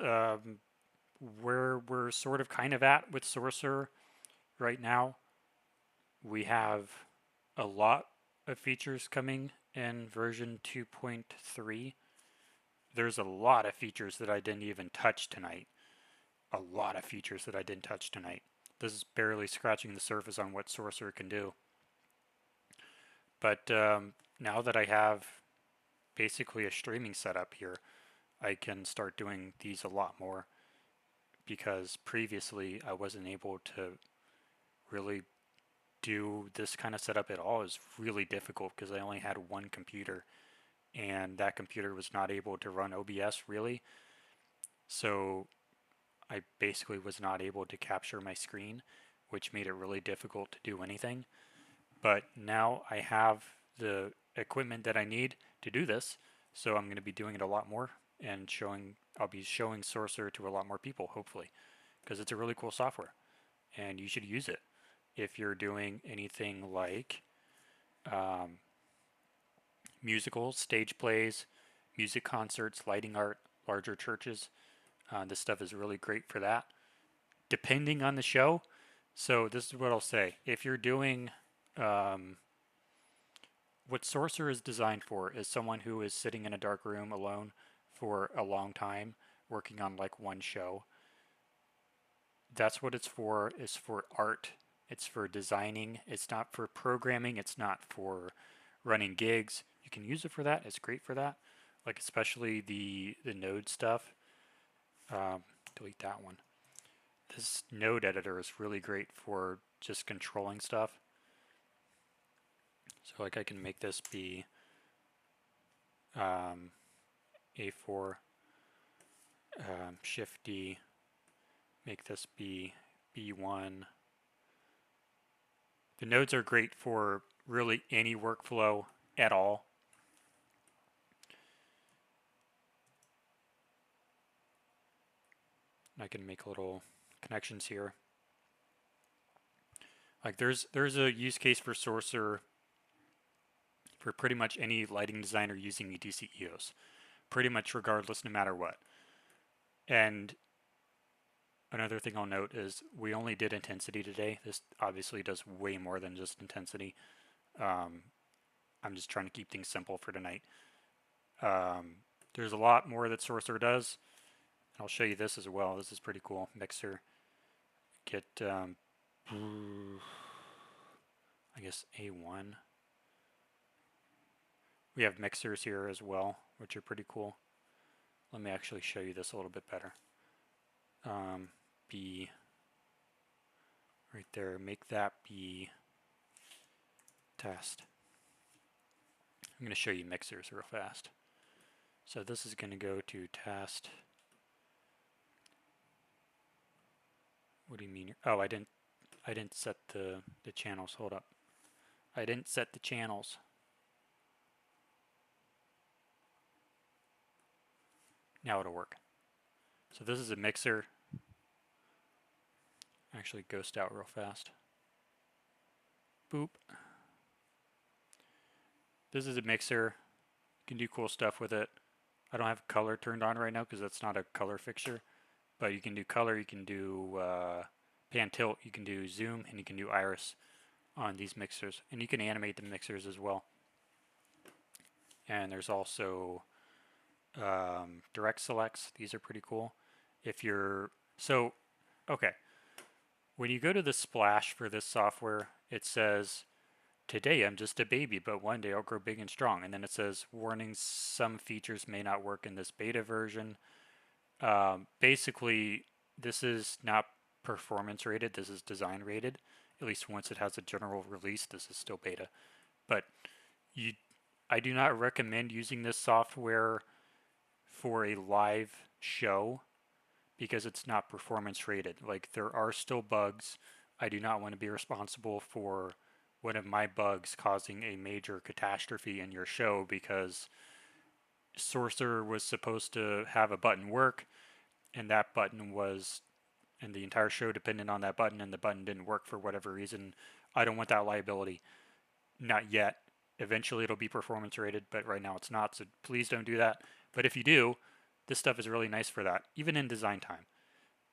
where we're sort of kind of at with Sorcerer right now. We have a lot of features coming in version 2.3. There's a lot of features that I didn't even touch tonight. A lot of features that I didn't touch tonight. This is barely scratching the surface on what Sorcerer can do. But now that I have basically a streaming setup here, I can start doing these a lot more, because previously I wasn't able to really do this kind of setup at all. It was really difficult because I only had one computer, and that computer was not able to run OBS really. So I basically was not able to capture my screen, which made it really difficult to do anything. But now I have the equipment that I need to do this, so I'm going to be doing it a lot more and I'll be showing Sorcerer to a lot more people, hopefully, because it's a really cool software and you should use it if you're doing anything like musicals, stage plays, music concerts, lighting art, larger churches. This stuff is really great for that, depending on the show. So this is what I'll say. If you're doing what Sorcerer is designed for is someone who is sitting in a dark room alone for a long time working on like one show. That's what it's for, is for art It's for designing. It's not for programming. It's not for running gigs. You can use it for that. It's great for that. Like especially the node stuff. Delete that one. This node editor is really great for just controlling stuff. So like I can make this be A4, Shift D, make this be B1. The nodes are great for really any workflow at all. I can make little connections here. Like there's a use case for Sorcerer for pretty much any lighting designer using ETC EOS, pretty much regardless, no matter what. And another thing I'll note is we only did intensity today. This obviously does way more than just intensity. I'm just trying to keep things simple for tonight. There's a lot more that Sorcerer does. I'll show you this as well. This is pretty cool. Mixer. Get, I guess A1. We have mixers here as well, which are pretty cool. Let me actually show you this a little bit better. B right there. Make that be test. I'm going to show you mixers real fast. So this is going to go to test. What do you mean? Oh, I didn't set the channels. Hold up. I didn't set the channels. Now it'll work. So this is a mixer. Actually ghost out real fast. Boop. This is a mixer. You can do cool stuff with it. I don't have color turned on right now because that's not a color fixture. But you can do color, you can do pan tilt, you can do zoom, and you can do iris on these mixers. And you can animate the mixers as well. And there's also direct selects. These are pretty cool. If you're okay, when you go to the splash for this software, it says, "Today I'm just a baby, but one day I'll grow big and strong." And then it says, "Warning: some features may not work in this beta version." Basically, this is not performance rated. This is design rated. At least once it has a general release, this is still beta. But I do not recommend using this software for a live show because it's not performance rated. Like there are still bugs. I do not want to be responsible for one of my bugs causing a major catastrophe in your show because Sorcerer was supposed to have a button work and that button was, and the entire show depended on that button and the button didn't work for whatever reason. I don't want that liability. Not yet. Eventually it'll be performance rated, but right now it's not, so please don't do that. But if you do, this stuff is really nice for that, even in design time.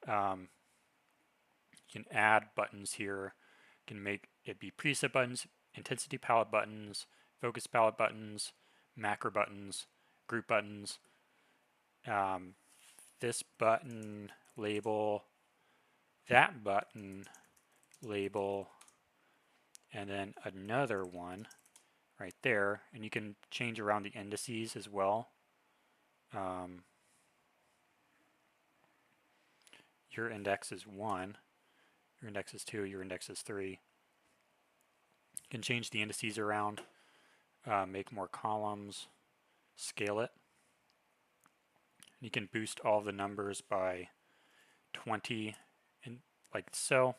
You can add buttons here. You can make it be preset buttons, intensity palette buttons, focus palette buttons, macro buttons, group buttons. This button label, that button label, and then another one right there. And you can change around the indices as well. Your index is 1, your index is 2, your index is 3. You can change the indices around, make more columns, scale it. You can boost all the numbers by 20, and like so.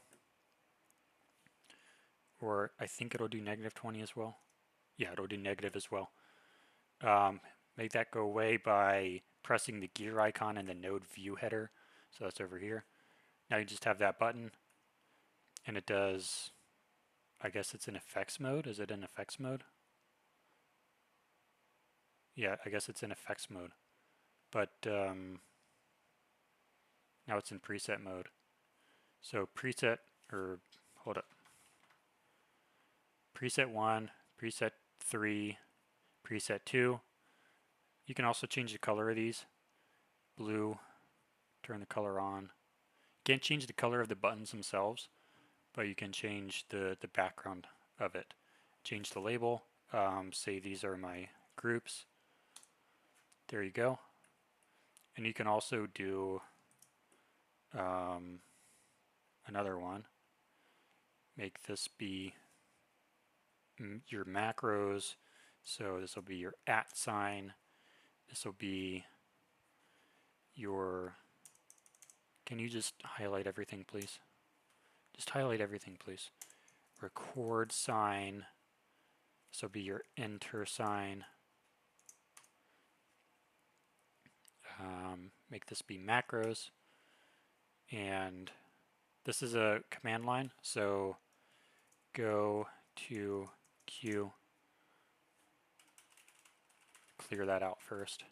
Or I think it'll do -20 as well. Yeah, it'll do negative as well. Make that go away by pressing the gear icon in the node view header. So that's over here. Now you just have that button and it does, I guess it's in effects mode. Is it in effects mode? Yeah, I guess it's in effects mode. But now it's in preset mode. So preset, or hold up. Preset 1, preset 3, preset 2. You can also change the color of these. Blue, turn the color on. You can't change the color of the buttons themselves, but you can change the background of it. Change the label, say these are my groups. There you go. And you can also do another one. Make this be your macros. So this will be your @ sign. This will be your, can you just highlight everything, please? Just highlight everything, please. Record sign. This will be your enter sign. Make this be macros. And this is a command line, so go to Q. Clear that out first.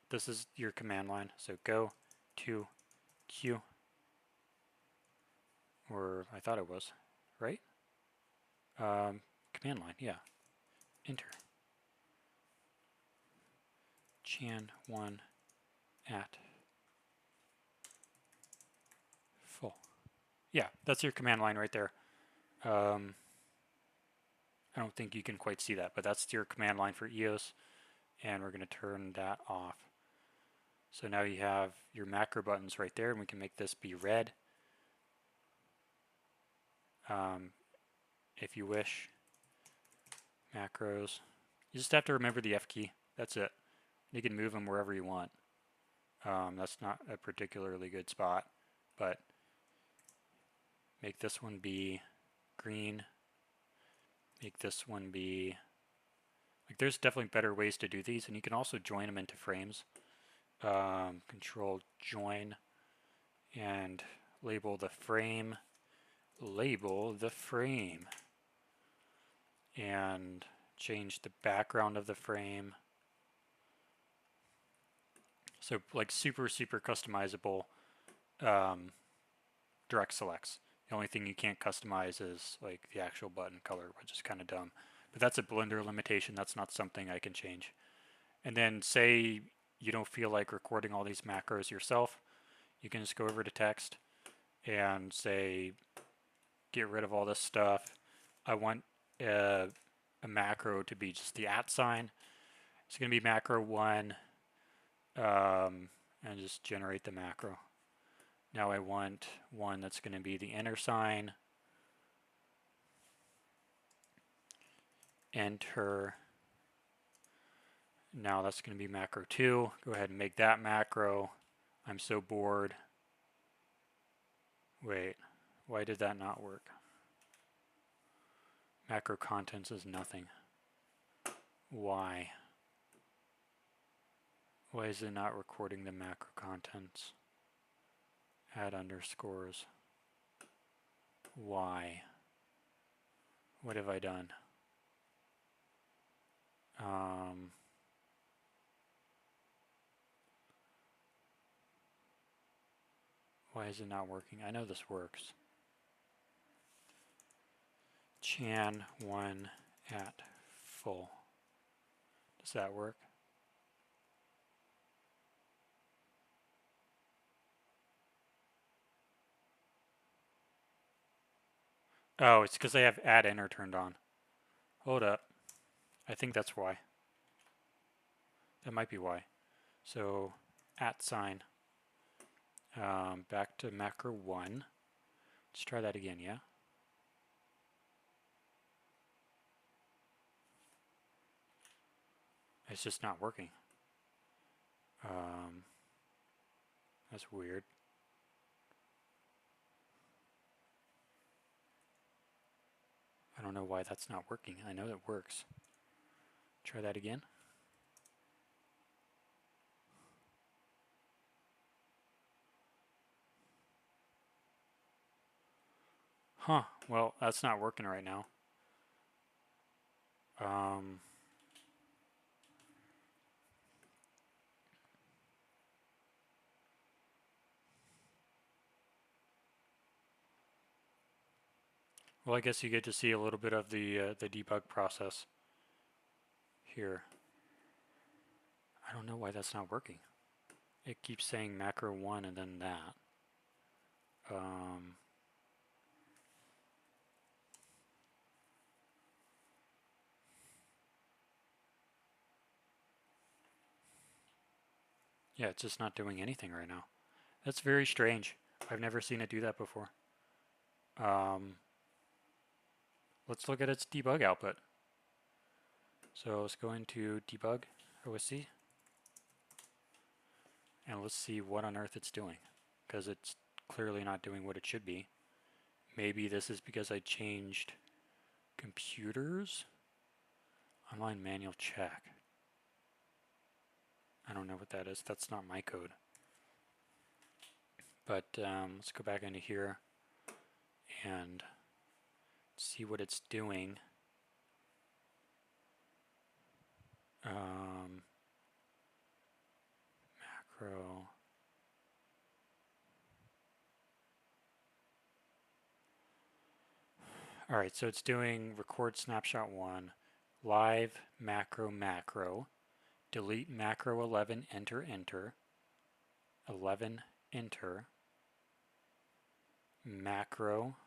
This is your command line, so go to Q. Or I thought it was, right? Command line, yeah. Enter. Chan1 @ full. Yeah, that's your command line right there. I don't think you can quite see that, but that's your command line for EOS, and we're going to turn that off. So now you have your macro buttons right there, and we can make this be red if you wish. Macros. You just have to remember the F key. That's it. You can move them wherever you want. That's not a particularly good spot, but make this one be green. Make this one be, like, there's definitely better ways to do these, and you can also join them into frames. Control join and label the frame. Label the frame. And change the background of the frame. So like super customizable direct selects. The only thing you can't customize is like the actual button color, which is kind of dumb. But that's a Blender limitation. That's not something I can change. And then say you don't feel like recording all these macros yourself, you can just go over to text and say, get rid of all this stuff. I want a macro to be just the @ sign. It's going to be macro 1, and just generate the macro. Now I want one that's going to be the enter sign. Enter. Now that's going to be macro 2. Go ahead and make that macro. I'm so bored. Wait, why did that not work? Macro contents is nothing. Why? Why is it not recording the macro contents? Add underscores. Why? What have I done? Why is it not working? I know this works. Chan1 @ full. Does that work? Oh, it's because I have add enter turned on. Hold up. I think that's why. That might be why. So @ sign. Back to macro 1. Let's try that again, yeah? It's just not working. That's weird. I don't know why that's not working. I know it works. Try that again. Huh, well, that's not working right now. Well, I guess you get to see a little bit of the debug process here. I don't know why that's not working. It keeps saying macro 1 and then that. Yeah, it's just not doing anything right now. That's very strange. I've never seen it do that before. Let's look at its debug output. So let's go into debug OSC and let's see what on earth it's doing, because it's clearly not doing what it should be. Maybe this is because I changed computers. Online manual check. I don't know what that is. That's not my code. But let's go back into here and see what it's doing. Macro. Alright, so it's doing record snapshot 1, live macro, delete macro 11, enter, 11, enter, macro,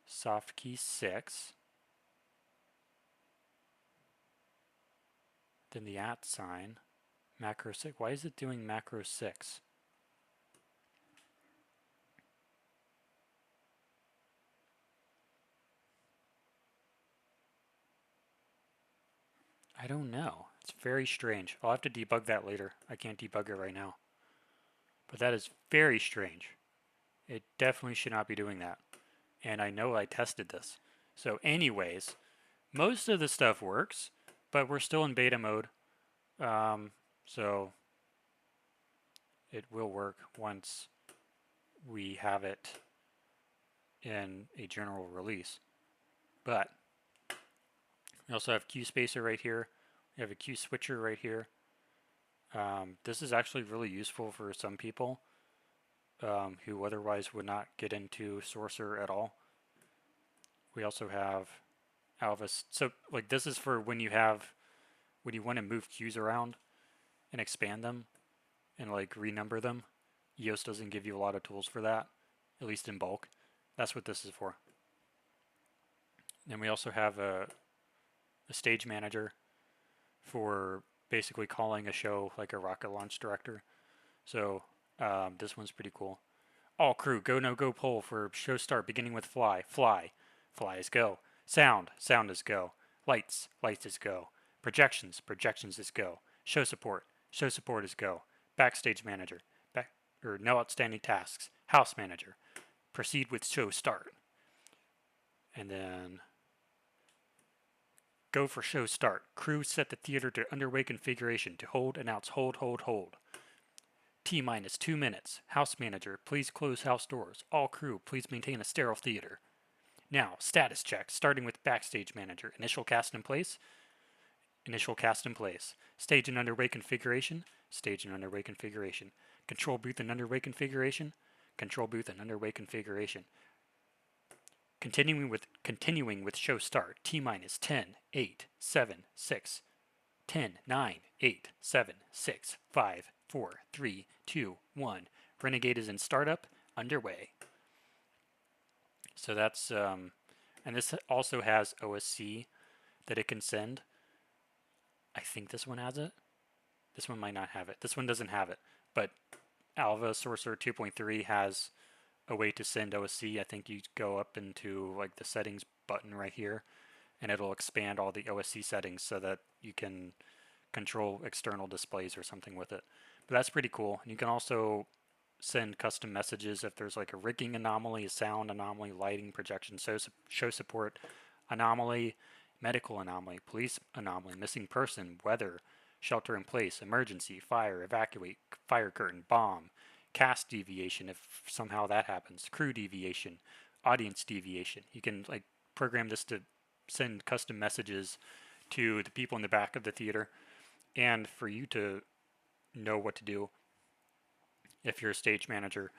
soft key 6, then the @ sign, macro 6. Why is it doing macro 6? I don't know. It's very strange. I'll have to debug that later. I can't debug it right now. But that is very strange. It definitely should not be doing that. And I know I tested this. So anyways, most of the stuff works, but we're still in beta mode. So it will work once we have it in a general release. But we also have Q spacer right here. We have a Q switcher right here. This is actually really useful for some people who otherwise would not get into Sorcerer at all. We also have Alvis. So like this is for when you want to move cues around and expand them and like renumber them. EOS doesn't give you a lot of tools for that, at least in bulk. That's what this is for. Then we also have a stage manager for basically calling a show like a rocket launch director. So this one's pretty cool. All crew, go, no, go, pull for show start, beginning with fly. Fly is go. Sound is go. Lights is go. Projections is go. Show support is go. Backstage manager, no outstanding tasks. House manager, proceed with show start. And then go for show start. Crew set the theater to underway configuration to hold, announce, hold. T-minus 2 minutes. House manager, please close house doors. All crew, please maintain a sterile theater. Now, status check, starting with backstage manager. Initial cast in place. Stage and underway configuration. Control booth and underway configuration. Continuing with show start. T-minus 10, 8, 7, 6, 10, 9, 8, 7, 6, 5, 4, 3, 2, 1. Renegade is in startup, underway. So that's, and this also has OSC that it can send. I think this one has it. This one might not have it. This one doesn't have it. But Alva Sorcerer 2.3 has a way to send OSC. I think you go up into like the settings button right here, and it'll expand all the OSC settings so that you can control external displays or something with it. But that's pretty cool. You can also send custom messages if there's like a rigging anomaly, a sound anomaly, lighting, projection, show support anomaly, medical anomaly, police anomaly, missing person, weather, shelter in place, emergency, fire, evacuate, fire curtain, bomb, cast deviation if somehow that happens, crew deviation, audience deviation. You can like program this to send custom messages to the people in the back of the theater, and for you to know what to do if you're a stage manager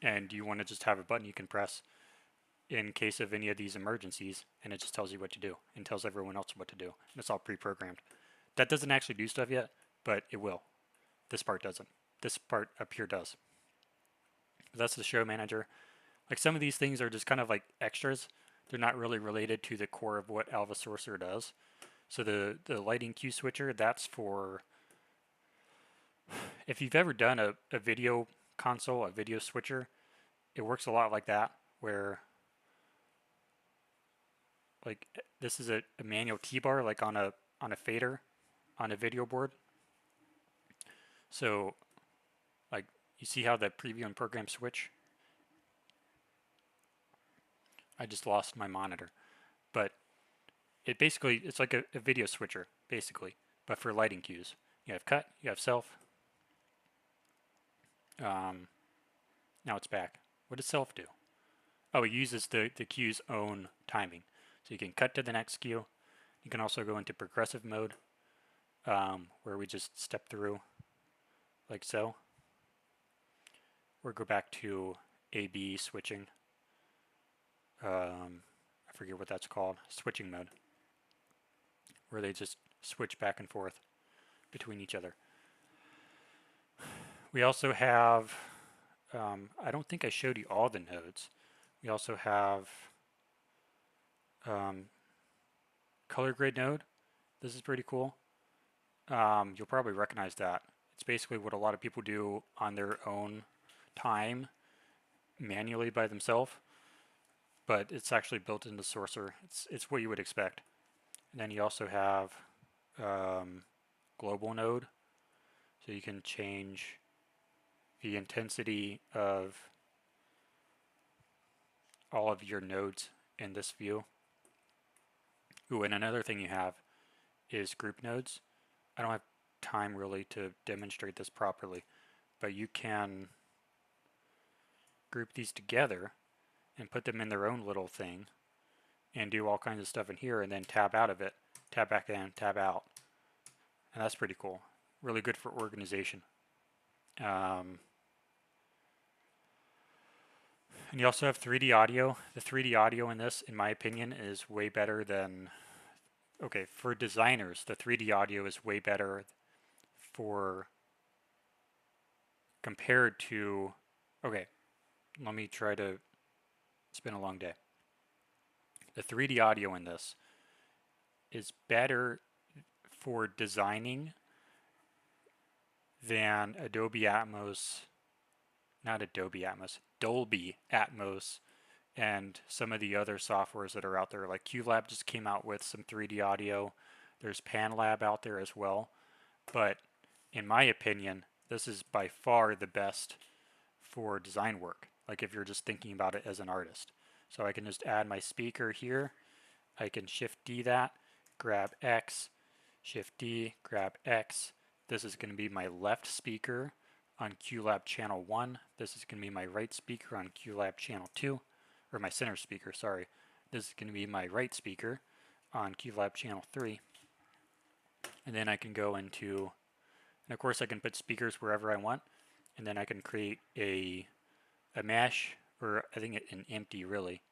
and you want to just have a button you can press in case of any of these emergencies, and it just tells you what to do and tells everyone else what to do. And it's all pre-programmed. That doesn't actually do stuff yet, but it will. This part doesn't. This part up here does. But that's the show manager. Like some of these things are just kind of like extras. They're not really related to the core of what Alva Sorcerer does. So the lighting cue switcher, that's for if you've ever done a video console, a video switcher, it works a lot like that, where like this is a manual T-bar like on a fader on a video board. So like you see how the preview and program switch? I just lost my monitor. But it's like a video switcher, basically, but for lighting cues. You have cut, you have self. Now it's back. What does self do? Oh, it uses the cue's own timing. So you can cut to the next cue. You can also go into progressive mode, where we just step through like so. Or go back to A-B switching. I forget what that's called. Switching mode. Where they just switch back and forth between each other. We also have, I don't think I showed you all the nodes. We also have color grade node. This is pretty cool. You'll probably recognize that. It's basically what a lot of people do on their own time, manually by themselves, but it's actually built into Sorcerer. It's what you would expect. And then you also have global node, so you can change the intensity of all of your nodes in this view. Ooh, and another thing you have is group nodes. I don't have time really to demonstrate this properly, but you can group these together and put them in their own little thing and do all kinds of stuff in here and then tab out of it, tab back in, tab out. And that's pretty cool. Really good for organization. And you also have 3D audio. The 3D audio in this, in my opinion, is way better than... Okay, for designers, the 3D audio is way better for... compared to... Okay, let me try to... It's been a long day. The 3D audio in this is better for designing than Adobe Atmos... Not Adobe Atmos, Dolby Atmos, and some of the other softwares that are out there. Like QLab just came out with some 3D audio. There's PanLab out there as well. But in my opinion, this is by far the best for design work. Like if you're just thinking about it as an artist. So I can just add my speaker here. I can Shift D that, grab X, Shift D, grab X. This is going to be my left speaker on QLab channel 1. This is going to be my right speaker on QLab channel 2. Or my center speaker, sorry. This is going to be my right speaker on QLab channel 3. And then I can go into, and of course I can put speakers wherever I want. And then I can create a mesh, or I think an empty really.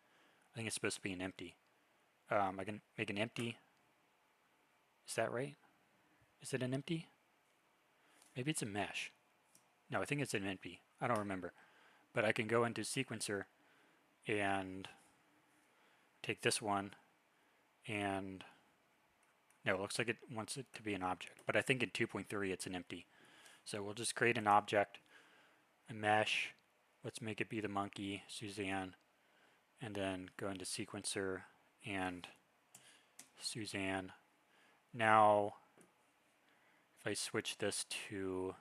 I think it's supposed to be an empty. I can make an empty. Is that right? Is it an empty? Maybe it's a mesh. No, I think it's an empty. I don't remember. But I can go into sequencer and take this one and no, it looks like it wants it to be an object. But I think in 2.3 it's an empty. So we'll just create an object, a mesh. Let's make it be the monkey, Suzanne. And then go into sequencer and Suzanne. Now, if I switch this to,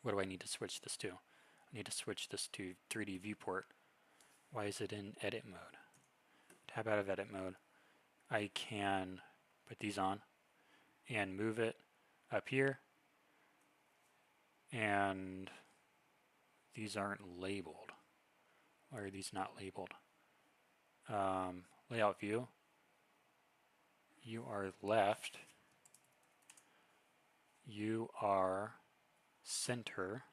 what do I need to switch this to? I need to switch this to 3D viewport. Why is it in edit mode? Tab out of edit mode. I can put these on and move it up here. And these aren't labeled. Why are these not labeled? Layout view. You are left. You are center.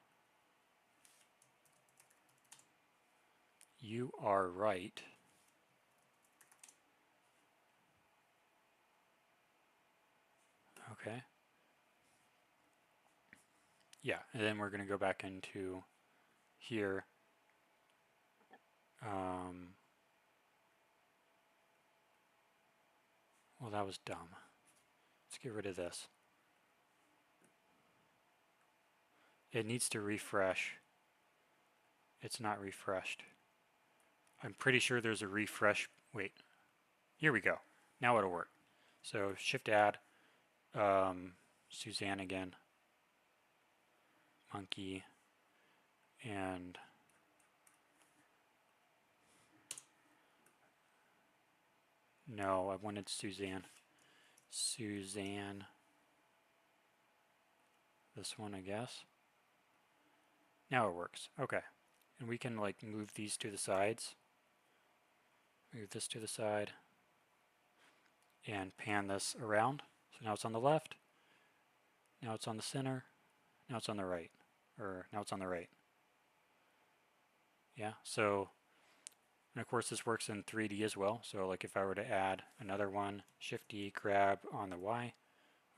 You are right. Okay. Yeah, and then we're going to go back into here. Well, that was dumb. Let's get rid of this. It needs to refresh. It's not refreshed. I'm pretty sure there's a refresh. Wait, here we go. Now it'll work. So shift add, Suzanne again, monkey, and no, I wanted Suzanne. Suzanne, this one I guess. Now it works. Okay. And we can like move these to the sides. Move this to the side. And pan this around. So now it's on the left. Now it's on the center. Now it's on the right. Or now it's on the right. Yeah, so, and of course this works in 3D as well. So like if I were to add another one, Shift D, grab on the Y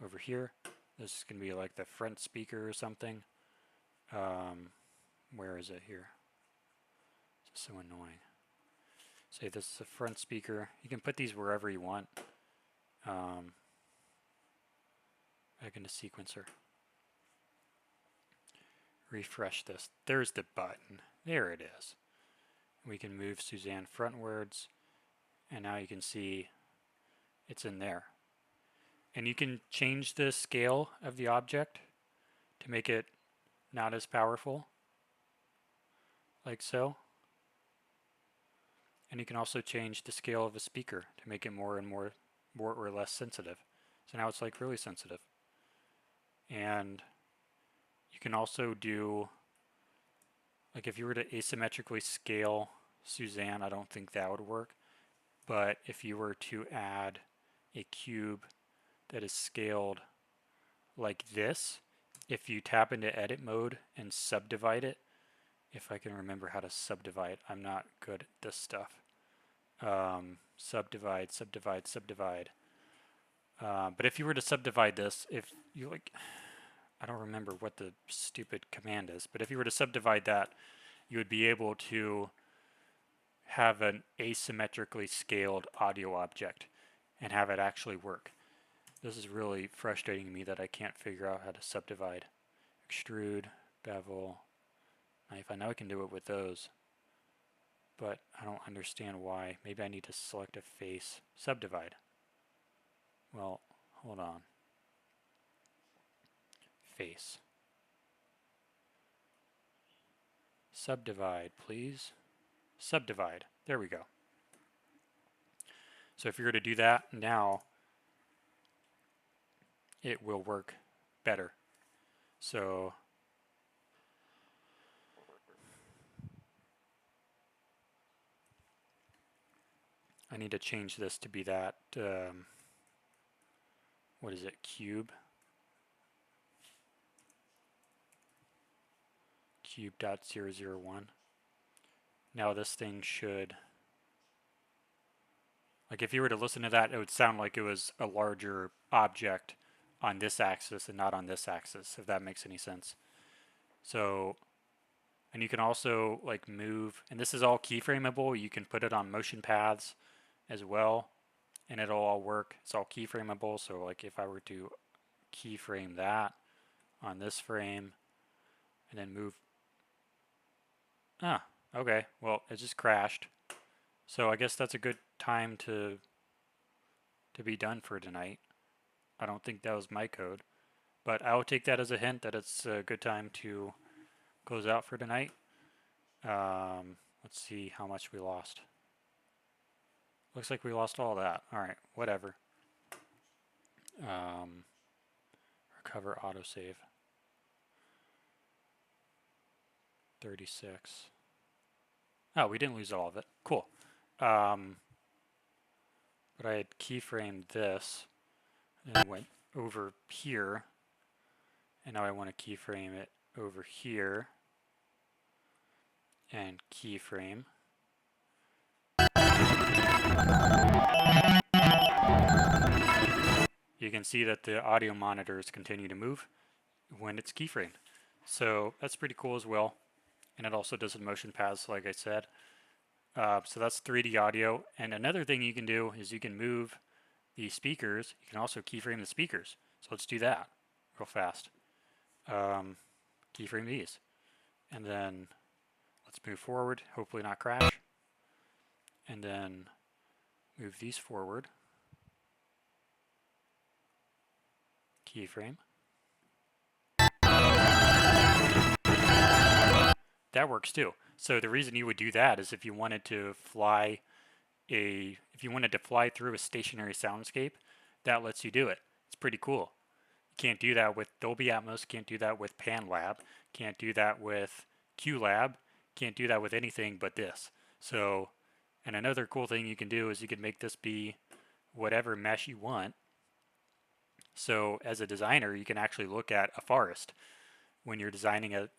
over here. This is going to be like the front speaker or something. Where is it here? It's so annoying. Say this is a front speaker. You can put these wherever you want. Back into sequencer. Refresh this. There's the button. There it is. We can move Suzanne frontwards, and now you can see it's in there. And you can change the scale of the object to make it not as powerful, like so. And you can also change the scale of a speaker to make it more or less sensitive. So now it's like really sensitive. And you can also do, like if you were to asymmetrically scale Suzanne, I don't think that would work. But if you were to add a cube that is scaled like this, if you tap into edit mode and subdivide it, if I can remember how to subdivide, I'm not good at this stuff. Subdivide, subdivide, subdivide. But if you were to subdivide this, if you like, I don't remember what the stupid command is, but if you were to subdivide that, you would be able to have an asymmetrically scaled audio object and have it actually work. This is really frustrating me that I can't figure out how to subdivide. Extrude, bevel, knife. I know I can do it with those, but I don't understand why. Maybe I need to select a face. Subdivide. Well, hold on. Face. Subdivide, please. Subdivide. There we go. So if you were to do that now, it will work better. So I need to change this to be that, what is it, cube? Cube.001. Now this thing should, like if you were to listen to that, it would sound like it was a larger object on this axis and not on this axis, if that makes any sense. So, and you can also like move, and this is all keyframeable. You can put it on motion paths as well, and it'll all work. It's all keyframeable. So like if I were to keyframe that on this frame and then move, okay, well it just crashed. So I guess that's a good time to be done for tonight. I don't think that was my code, but I will take that as a hint that it's a good time to close out for tonight. Let's see how much we lost. Looks like we lost all that. All right, whatever. Recover autosave. 36. Oh, we didn't lose all of it. Cool. But I had keyframed this and then went over here, and now I want to keyframe it over here and keyframe. You can see that the audio monitors continue to move when it's keyframed. So that's pretty cool as well. And it also does the motion paths, like I said. So that's 3D audio. And another thing you can do is you can move the speakers. You can also keyframe the speakers. So let's do that real fast. keyframe these. And then let's move forward, hopefully not crash. And then move these forward. Keyframe. That works too. So the reason you would do that is if you wanted to fly through a stationary soundscape, that lets you do it. It's pretty cool. You can't do that with Dolby Atmos, can't do that with PanLab, can't do that with QLab, can't do that with anything but this. So, and another cool thing you can do is you can make this be whatever mesh you want. So as a designer, you can actually look at a forest when you're designing a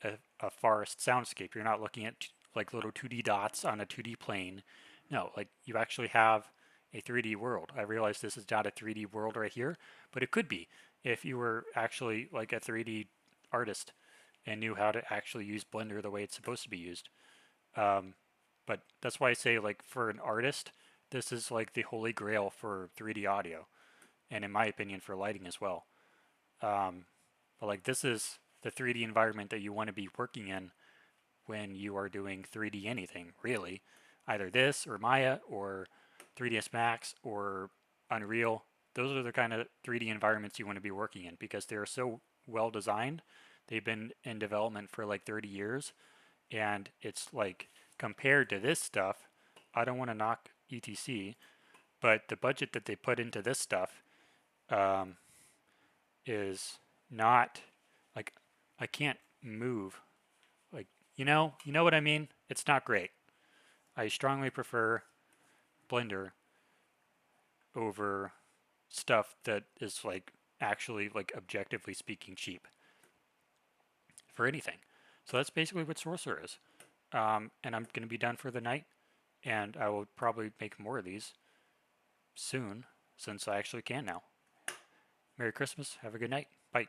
forest soundscape. You're not looking at like little 2D dots on a 2D plane. No, like you actually have a 3D world. I realize this is not a 3D world right here, but it could be if you were actually like a 3D artist and knew how to actually use Blender the way it's supposed to be used. But that's why I say, like, for an artist, this is like the holy grail for 3D audio, and in my opinion, for lighting as well. But like, this is the 3D environment that you want to be working in when you are doing 3D anything, really. Either this or Maya or 3ds Max or Unreal. Those are the kind of 3D environments you want to be working in because they are so well designed. They've been in development for like 30 years, and it's like compared to this stuff, I don't want to knock ETC, but the budget that they put into this stuff is not like, I can't move, like, you know what I mean? It's not great. I strongly prefer Blender over stuff that is like actually, like, objectively speaking, cheap for anything. So that's basically what Sorcerer is. And I'm going to be done for the night, and I will probably make more of these soon since I actually can now. Merry Christmas. Have a good night. Bye.